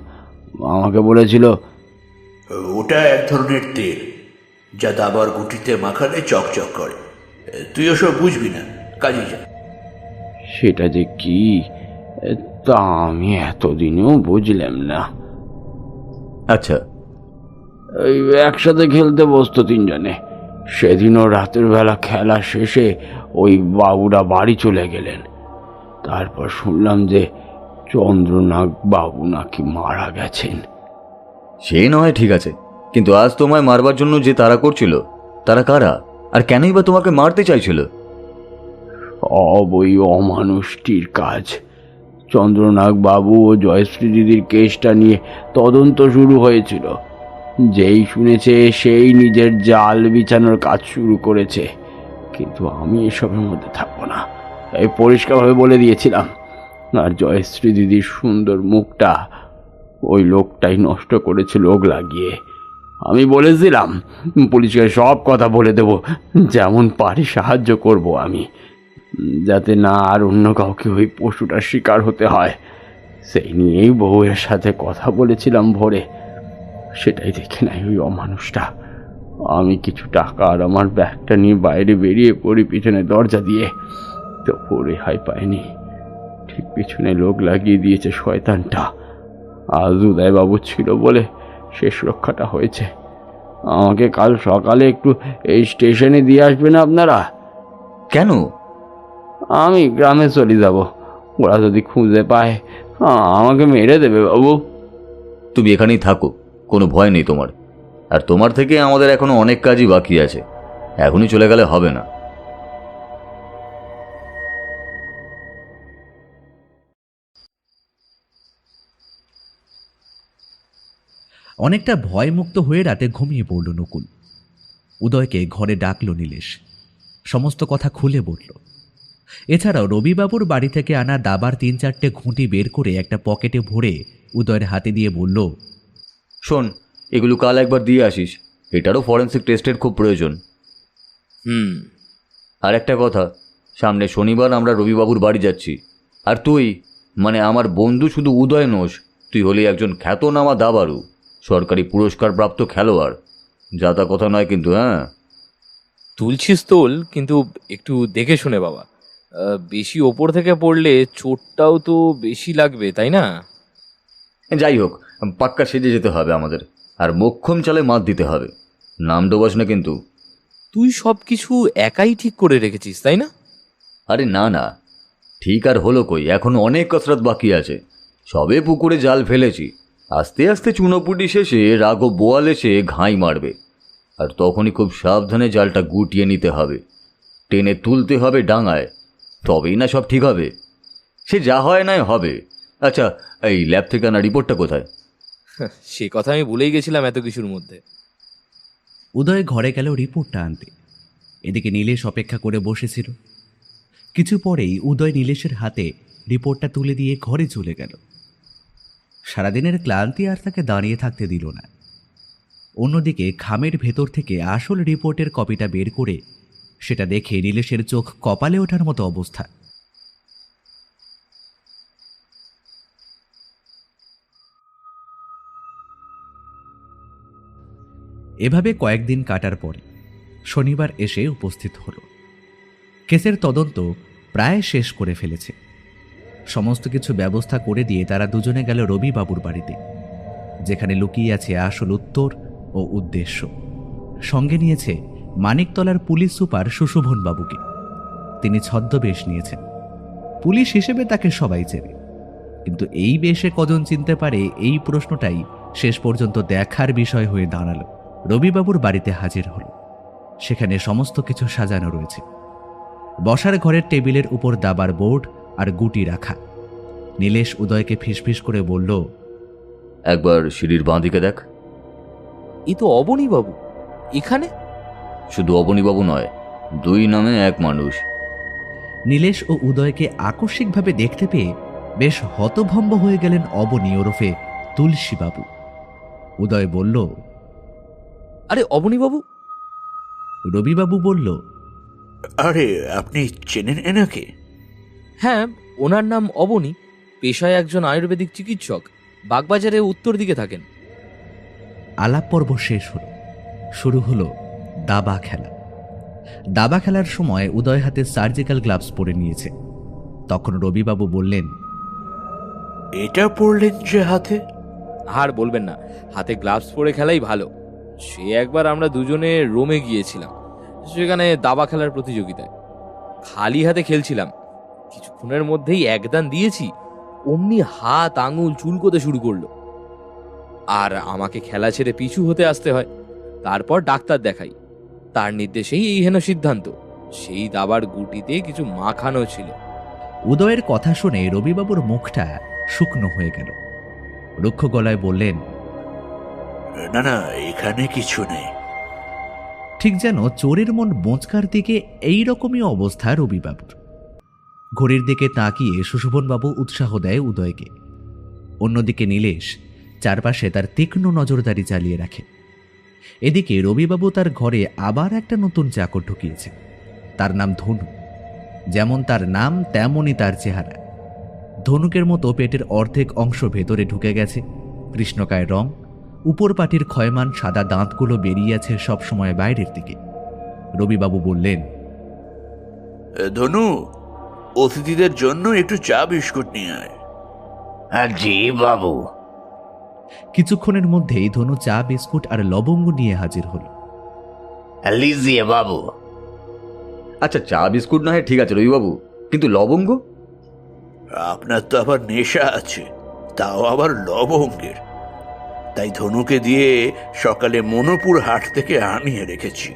আমাকে বলেছিল ওটা এক ধরনের তেল, যা দাবার গুটিতে মাখালে চকচক করে। তুই ওসব বুঝবি না, কাজে যা। সেটা যে কি তা আমি এতদিনেও বুঝলাম না। আচ্ছা, এই একসাথে খেলতে বসতো তিনজনে। সেদিনও রাতের বেলা খেলা শেষে ওই বাবুরা বাড়ি চলে গেলেন। তারপর শুনলাম যে চন্দ্রনাগ বাবু নাকি মারা গেছেন। সে নয় ঠিক আছে, কিন্তু আজ তোমায় মারবার জন্য যে তারা করছিল, তারা কারা, আর কেনই বা তোমাকে মারতে চাইছিল? সব ওই অমানুষটির কাজ। চন্দ্রনাগ বাবু ও জয়শ্রী দিদির কেসটা নিয়ে তদন্ত শুরু হয়েছিল। যেই শুনেছে সেই নিজের জাল বিছানোর কাজ শুরু করেছে। কিন্তু আমি এসবের মধ্যে থাকবো না, এই পরিষ্কারভাবে বলে দিয়েছিলাম। আর জয়শ্রী দিদির সুন্দর মুখটা ওই লোকটাই নষ্ট করেছে লোক লাগিয়ে। আমি বলেছিলাম পুলিশকে সব কথা বলে দেব, যেমন পারি সাহায্য করব আমি, যাতে না আর অন্য কাউকে ওই পশুটার শিকার হতে হয়। সেই নিয়েই বউয়ের সাথে কথা বলেছিলাম ভোরে। সেটাই দেখে নাই ওই অমানুষটা। আমি কিছু টাকা আর আমার ব্যাগটা নিয়ে বাইরে বেরিয়ে পড়ি পিছনে দরজা দিয়ে, তো পরে হাই পায়নি। ঠিক পিছনে লোক লাগিয়ে দিয়েছে শয়তানটা। আজ উদয়বাবু ছিল বলে শেষ রক্ষাটা হয়েছে। আমাকে কাল সকালে একটু এই স্টেশনে দিয়ে আসবেন আপনারা? কেন? আমি গ্রামে চলে যাব। ওরা যদি খুঁজে পায় আমাকে মেরে দেবে বাবু। তুমি এখানেই থাকো, কোনো ভয় নেই তোমার। আর তোমার থেকে আমাদের এখনো অনেক কাজই বাকি আছে, এখনই চলে গেলে হবে না। অনেকটা ভয়মুক্ত হয়ে রাতে ঘুমিয়ে পড়ল নকুল। উদয়কে ঘরে ডাকল নীলেশ, সমস্ত কথা খুলে বলল। এছাড়াও রবিবাবুর বাড়ি থেকে আনা দাবার 3-4টে ঘুঁটি বের করে একটা পকেটে ভরে উদয়ের হাতে দিয়ে বলল, শোন, এগুলো কাল একবার দিয়ে আসিস, এটারও ফরেন্সিক টেস্টের খুব প্রয়োজন। আর একটা কথা, সামনে শনিবার আমরা রবিবাবুর বাড়ি যাচ্ছি। আর তুই, মানে আমার বন্ধু, শুধু উদয় নোস, তুই হলি একজন খ্যাতনামা দাবারু, সরকারি পুরস্কারপ্রাপ্ত খেলোয়াড়। যাতা কথা নয় কিন্তু। হ্যাঁ, তুলছিস তোল, কিন্তু একটু দেখে শুনে বাবা। বেশি ওপর থেকে পড়লে চোটটাও তো বেশি লাগবে, তাই না? যাই হোক, পাক্কা সেজে যেতে হবে আমাদের, আর মোক্ষম চালে মাত দিতে হবে। নাম ডোবাস না কিন্তু। তুই সব কিছু একাই ঠিক করে রেখেছিস, তাই না? আরে না না, ঠিক আর হলো কই, এখনো অনেক কসরত বাকি আছে। সবে পুকুরে জাল ফেলেছি, আস্তে আস্তে চুনোপুটি শেষে রাঘব বোয়াল এসে ঘাই মারবে, আর তখনই খুব সাবধানে জালটা গুটিয়ে নিতে হবে, টেনে তুলতে হবে ডাঙায়, তবেই না সব ঠিক হবে। সে যা হয় নয় হবে। আচ্ছা, এই ল্যাব থেকে আনা রিপোর্টটা কোথায়? সে কথা আমি ভুলেই গেছিলাম এত কিছুর মধ্যে। উদয় ঘরে গেল রিপোর্টটা আনতে। এদিকে নীলেশ অপেক্ষা করে বসেছিল। কিছু পরেই উদয় নীলেশের হাতে রিপোর্টটা তুলে দিয়ে ঘরে চলে গেল। সারাদিনের ক্লান্তি আর তাকে দাঁড়িয়ে থাকতে দিল না। অন্যদিকে খামের ভেতর থেকে আসল রিপোর্টের কপিটা বের করে সেটা দেখে নীলেশের চোখ কপালে ওঠার মতো অবস্থা। এভাবে কয়েকদিন কাটার পরে শনিবার এসে উপস্থিত হল। কেসের তদন্ত প্রায় শেষ করে ফেলেছে। সমস্ত কিছু ব্যবস্থা করে দিয়ে তারা দুজনে গেল রবিবাবুর বাড়িতে, যেখানে লুকিয়ে আছে আসল উত্তর ও উদ্দেশ্য। সঙ্গে নিয়েছে মানিকতলার পুলিশ সুপার সুশোভন বাবুকে। তিনি ছদ্মবেশ নিয়েছেন। পুলিশ হিসেবে তাকে সবাই চেনে, কিন্তু এই বেশে কজন চিনতে পারে, এই প্রশ্নটাই শেষ পর্যন্ত দেখার বিষয় হয়ে দাঁড়ালো। রবিবাবুর বাড়িতে হাজির হল। সেখানে সমস্ত কিছু সাজানো রয়েছে। বসার ঘরের টেবিলের উপর দাবার বোর্ড আর গুটি রাখা। নীলেশ উদয়কে ফিসফিস করে বলল, একবার সিঁড়ির বাঁ দিকে দেখ। এ তো অবনীবাবু এখানে। শুধু অবনীবাবু নয়, দুই নামে এক মানুষ। নীলেশ ও উদয়কে আকস্মিকভাবে দেখতে পেয়ে বেশ হতভম্ব হয়ে গেলেন অবনী ওরফে তুলসীবাবু। উদয় বলল, আরে অবনীবাবু। রবিবাবু বলল, আরে আপনি চেনেন এনাকে? হ্যাঁ, ওনার নাম অবনী, পেশায় একজন আয়ুর্বেদিক চিকিৎসক, বাগবাজারে উত্তর দিকে থাকেন। আলাপ পর্ব শেষ হল। শুরু হলো দাবা খেলা। দাবা খেলার সময় উদয় হাতে সার্জিক্যাল গ্লাভস পরে নিয়েছে। তখন রবিবাবু বললেন, এটা পড়লেন যে হাতে? আর বলবেন না, হাতে গ্লাভস পরে খেলাই ভালো। সে একবার আমরা দুজনে রোমে গিয়েছিলাম, সেখানে দাবা খেলার প্রতিযোগিতায়। খালি হাতে খেলছিলাম, কিছুক্ষণের মধ্যেই একদান দিয়েছি, অমনি হাত আঙুল চুলকোতে শুরু করলো, আর আমাকে খেলা ছেড়ে পিছু হতে আসতে হয়। তারপর ডাক্তার দেখাই, তার নির্দেশেই এই হেন সিদ্ধান্ত। সেই দাবার গুটিতে কিছু মাখানো ছিল। উদয়ের কথা শুনে রবিবাবুর মুখটা শুকনো হয়ে গেল। রুক্ষ গলায় বললেন, না না, এখানে কিছু নেই। ঠিক যেন চোরের মন বোঁচকার দিকে এইরকমই অবস্থা রবিবাবুর। ঘড়ির দিকে তাকিয়ে সুশোভনবাবু উৎসাহ দেয় উদয়কে। অন্যদিকে নীলেশ চারপাশে তার তীক্ষ্ণ নজরদারি চালিয়ে রাখে। এদিকে রবিবাবু তার ঘরে আবার একটা নতুন চাকর ঢুকিয়েছে। তার নাম ধনু। যেমন তার নাম তেমনই তার চেহারা। ধনুকের মতো পেটের অর্ধেক অংশ ভেতরে ঢুকে গেছে, কৃষ্ণকায় রং, উপর পাটির ক্ষয়মান সাদা দাঁতগুলো বেরিয়ে আছে সবসময় বাইরের দিকে। রবিবাবু বললেন, ধনু, অতিথিদের জন্য একটু চা বিস্কুট নিয়ে আয়। জি বাবু। কিছুক্ষণের মধ্যেই ধনু চা বিস্কুট আর লবঙ্গ নিয়ে হাজির হল। লিজিয়ে বাবু। আচ্ছা, চা বিস্কুট না হয় ঠিক আছে রবিবাবু, কিন্তু লবঙ্গ? আপনার তো আবার নেশা আছে, তাও আবার লবঙ্গের। তাই ধনুকে দিয়ে সকালে মনোপুর হাট থেকে আনিয়ে রেখেছি।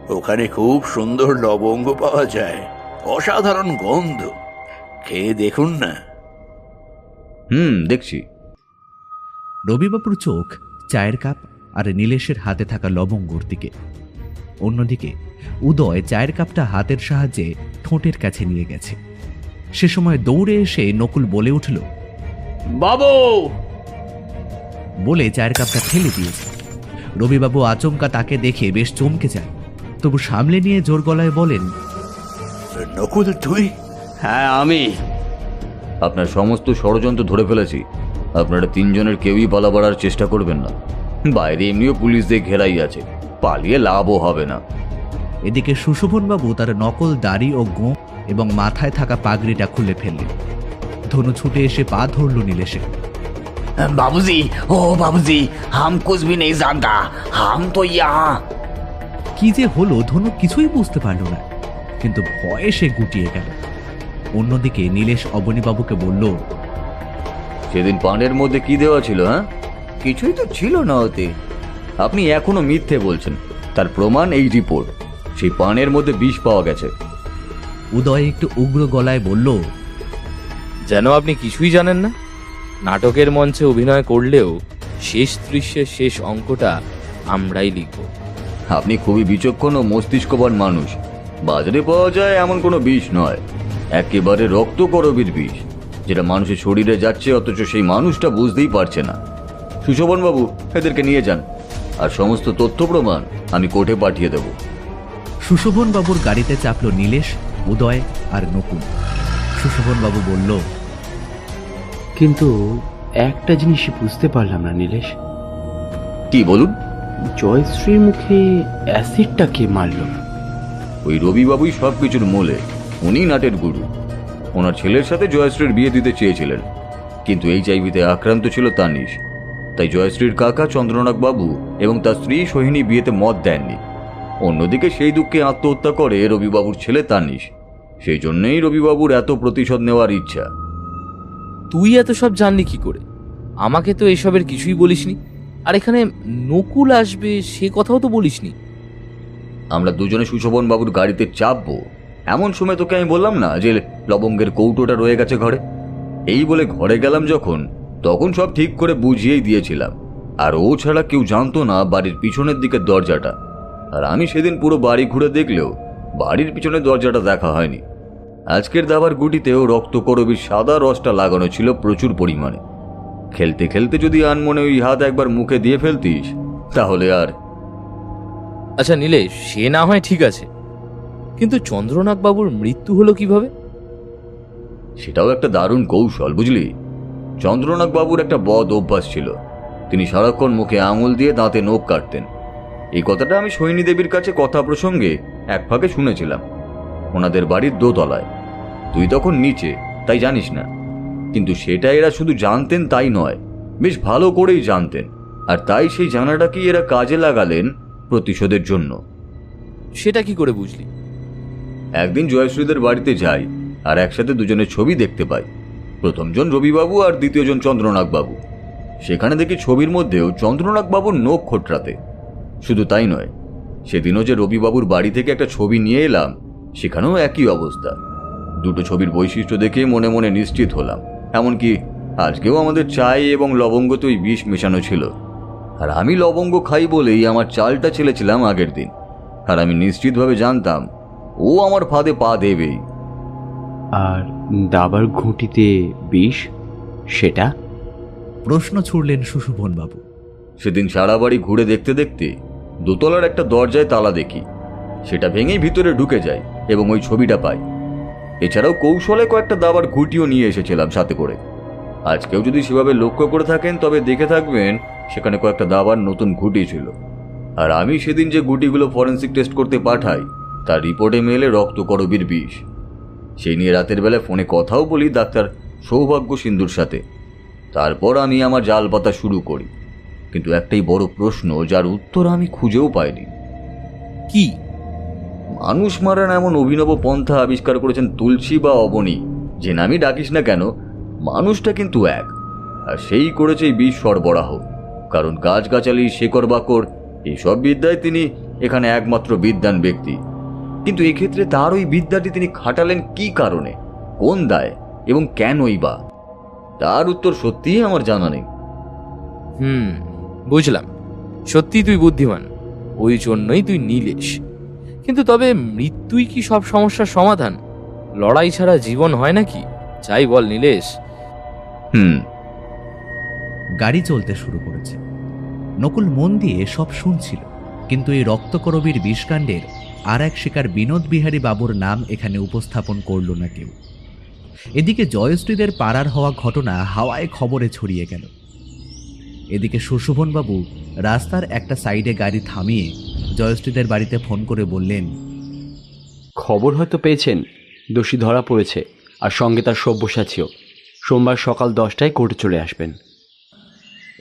ওখানে খুব সুন্দর লবঙ্গ পাওয়া যায়, অসাধারণ গন্ধ। খেয়ে দেখুন না। দেখছি। রবিবাবুর চোখ চায়ের কাপ আর নীলেশের হাতে থাকা লবঙ্গর দিকে। অন্যদিকে উদয় চায়ের কাপটা হাতের সাহায্যে ঠোঁটের কাছে নিয়ে গেছে। সে সময় দৌড়ে এসে নকুল বলে উঠল, বাবু! বলে চায়ের কাপটা ফেলে দিয়েছে। রবিবাবু আচমকা তাকে দেখে বেশ চমকে যায়, তবু সামলে নিয়ে জোর গলায় বলেন, নকুল তুই? হ্যাঁ আমি। আপনার সমস্ত ষড়যন্ত্র ধরে ফেলেছি। আপনারা তিনজনের কেউই পালাবার চেষ্টা করবেন না। বাইরে এমনিও পুলিশদের ঘেরাই আছে, পালিয়ে লাভও হবে না। এদিকে সুশোভনবাবু তার নকল দাড়ি ও গোঁফ এবং মাথায় থাকা পাগড়িটা খুলে ফেললেন। ধনু ছুটে এসে পা ধরল নীলেশে। बाबूजी, ओ बाबूजी, हम कुछ भी नहीं जानता, हम तो यहाँ। কি যে হলো ধনু কিছুই বুঝতে পারল না, কিন্তু ভয়ে সে গুটিয়ে গেল। অন্যদিকে নীলেশ অবনীবাবুকে বলল, সেদিন পানের মধ্যে কি দেওয়া ছিল? হ্যাঁ, কিছুই তো ছিল না ওতে। আপনি এখনো মিথ্যে বলছেন, তার প্রমাণ এই রিপোর্ট। সেই পানের মধ্যে বিষ পাওয়া গেছে। উদয় একটু উগ্র গলায় বলল, যেন আপনি কিছুই জানেন না। নাটকের মঞ্চে অভিনয় করলেও শেষ দৃশ্যের শেষ অঙ্কটা আমরাই লিখব। আপনি খুবই বিচক্ষণ ও মস্তিষ্কবান মানুষ। বাজারে পাওয়া যায় এমন কোনো বিষ নয়, একেবারে রক্তকরবীর বিষ, যেটা মানুষের শরীরে যাচ্ছে অথচ সেই মানুষটা বুঝতেই পারছে না। সুশোভন বাবু, এদেরকে নিয়ে যান, আর সমস্ত তথ্য প্রমাণ আমি কোর্টে পাঠিয়ে দেব। সুশোভন বাবুর গাড়িতে চাপল নীলেশ, উদয় আর নকুল। সুশোভন বাবু বলল, কিন্তু একটা জিনিসই বুঝতে পারলাম না নীলেশ। কি বলুন? জয়শ্রীর মুখে অ্যাসিডটা কে মারল? ওই রবিবাবুই সব কিছুর মূলে। উনি নাটের গুরু। ওনার ছেলের সাথে জয়শ্রীর বিয়ে দিতে চেয়েছিলেন, কিন্তু এইচআইভিতে আক্রান্ত ছিল তানিশ। তাই জয়শ্রীর কাকা চন্দ্রনাথ বাবু এবং তার স্ত্রী সোহিনী বিয়েতে মত দেননি। অন্যদিকে সেই দুঃখে আত্মহত্যা করে রবিবাবুর ছেলে তানিশ। সেই জন্যই রবিবাবুর এত প্রতিশোধ নেওয়ার ইচ্ছা। তুই এত সব জানলি কি করে? আমাকে তো এসবের কিছুই বলিসনি। আর এখানে নকুল আসবে সে কথাও তো বলিসনি। আমরা দুজনে সুশোভন বাবুর গাড়িতে চাপবো এমন সময় তোকে আমি বললাম না যে লবঙ্গের কৌটোটা রয়ে গেছে ঘরে? এই বলে ঘরে গেলাম যখন, তখন সব ঠিক করে বুঝিয়েই দিয়েছিলাম। আর ও ছাড়া কেউ জানতো না বাড়ির পিছনের দিকের দরজাটা। আর আমি সেদিন পুরো বাড়ি ঘুরে দেখলেও বাড়ির পিছনের দরজাটা দেখা হয়নি। আজকের দাবার গুটিতেও রক্তকরবীর সাদা রসটা লাগানো ছিল প্রচুর পরিমাণে। খেলতে খেলতে যদি আনমনে ওই হাত একবার মুখে দিয়ে ফেলতিস তাহলে আর। আচ্ছা নীলেশ, সে না হয় ঠিক আছে, কিন্তু চন্দ্রনাথ বাবুর মৃত্যু হলো কিভাবে? সেটাও একটা দারুণ কৌশল, বুঝলি? চন্দ্রনাথ বাবুর একটা বদ অভ্যাস ছিল। তিনি সারাক্ষণ মুখে আঙুল দিয়ে দাঁতে নখ কাটতেন। এই কথাটা আমি সোহিনী দেবীর কাছে কথা প্রসঙ্গে এক ফাঁকে শুনেছিলাম। ওনাদের বাড়ির দোতলায়, তুই তখন নিচে, তাই জানিস না। কিন্তু সেটা এরা শুধু জানতেন তাই নয়, বেশ ভালো করেই জানতেন। আর তাই সেই জানাটাকেই এরা কাজে লাগালেন প্রতিশোধের জন্য। সেটা কি করে বুঝলি? একদিন জয়শ্রীদের বাড়িতে যাই আর একসাথে দুজনের ছবি দেখতে পাই। প্রথমজন রবিবাবু আর দ্বিতীয়জন চন্দ্রনাথ বাবু। সেখানে দেখি ছবির মধ্যেও চন্দ্রনাথ বাবুর নখ খোটরাতে। শুধু তাই নয়, সেদিনও যে রবিবাবুর বাড়ি থেকে একটা ছবি নিয়ে এলাম, সেখানেও একই অবস্থা। দুটো ছবির বৈশিষ্ট্য দেখে মনে মনে নিশ্চিত হলাম। এমনকি আজকেও আমাদের চায় এবং লবঙ্গতে ওই বিষ মেশানো ছিল। আর আমি লবঙ্গ খাই বলেই আমার চালটা ছেলেছিলাম আগের দিন। আর আমি নিশ্চিতভাবে জানতাম ও আমার ফাঁদে পা দেবেই। আর দাবার ঘুঁটিতে বিষ, সেটা? প্রশ্ন ছুড়লেন সুশোভন বাবু। সেদিন সারা বাড়ি ঘুরে দেখতে দেখতে দোতলার একটা দরজায় তালা দেখি। সেটা ভেঙেই ভিতরে ঢুকে যায় এবং ওই ছবিটা পাই। এছাড়াও কৌশলে কয়েকটা দাবার ঘুঁটিও নিয়ে এসেছিলাম সাথে করে। আজকেও যদি সেভাবে লক্ষ্য করে থাকেন তবে দেখে থাকবেন সেখানে কয়েকটা দাবার নতুন ঘুঁটি ছিল। আর আমি সেদিন যে গুটিগুলো ফরেন্সিক টেস্ট করতে পাঠাই তার রিপোর্টে মেলে রক্তকরবীর বিষ। সেই নিয়ে রাতের বেলা ফোনে কথাও বলি ডাক্তার সৌভাগ্য সিন্ধুর সাথে। তারপর আমি আমার জাল পাতা শুরু করি। কিন্তু একটাই বড় প্রশ্ন, যার উত্তর আমি খুঁজেও পাইনি। কি? মানুষ মারার এমন অভিনব পন্থা আবিষ্কার করেছেন তুলসী বা অবনী, যে নামই ডাকিস না কেন, মানুষটা কিন্তু এক। আর সেই করেছে এই বিষ সরবরাহ। কারণ গাছগাছালি, শেকড় বাকড় এইসব বিদ্যায় তিনি এখানে একমাত্র বিদ্বান ব্যক্তি। কিন্তু এক্ষেত্রে তার ওই বিদ্যাটি তিনি খাটালেন কি কারণে, কোন দায় এবং কেনই বা, তার উত্তর সত্যিই আমার জানা নেই। বুঝলাম, সত্যি তুই বুদ্ধিমান, ওই জন্যই তুই নীলেশ। কিন্তু তবে মৃত্যুই কি সব সমস্যার সমাধান? লড়াই ছাড়া জীবন হয় নাকি? যাই বল নীলেশ। গাড়ি চলতে শুরু করেছে। নকুল মন দিয়ে সব শুনছিল, কিন্তু এই রক্তকরবীর বিষকাণ্ডের আর এক শিকার বিনোদ বিহারী বাবুর নাম এখানে উপস্থাপন করল না কেউ। এদিকে জয়শ্রীদের পাড়ার হওয়া ঘটনা হাওয়ায় খবরে ছড়িয়ে গেল। এদিকে সুশোভন বাবু রাস্তার একটা সাইডে গাড়ি থামিয়ে জয়শ্রীদের বাড়িতে ফোন করে বললেন, খবর হয়তো পেয়েছেন, দোষী ধরা পড়েছে, আর সঙ্গে তার সব্যসাচীও। সোমবার সকাল 10টায় কোর্টে চলে আসবেন।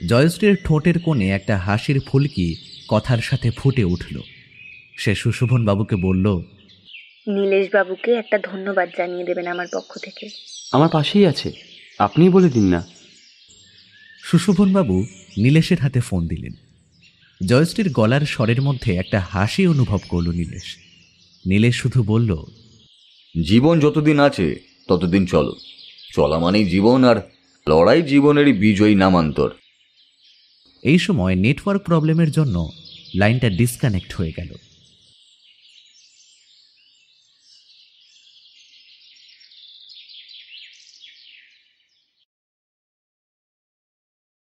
জয়শ্রীর ঠোঁটের কোণে একটা হাসির ফুলকি কথার সাথে ফুটে উঠল। সে সুশোভন বাবুকে বলল, নীলেশ বাবুকে একটা ধন্যবাদ জানিয়ে দেবেন আমার পক্ষ থেকে। আমার পাশেই আছে, আপনিই বলে দিন না। সুশোভন বাবু নীলেশের হাতে ফোন দিলেন। জয়শ্রীর গলার স্বরের মধ্যে একটা হাসি অনুভব করল নীলেশ। নীলেশ শুধু বলল, জীবন যতদিন আছে ততদিন চলো। চলা মানেই জীবন, আর লড়াই জীবনেরই বিজয়ী নামান্তর। এই সময় নেটওয়ার্ক প্রবলেমের জন্য লাইনটা ডিসকানেক্ট হয়ে গেল।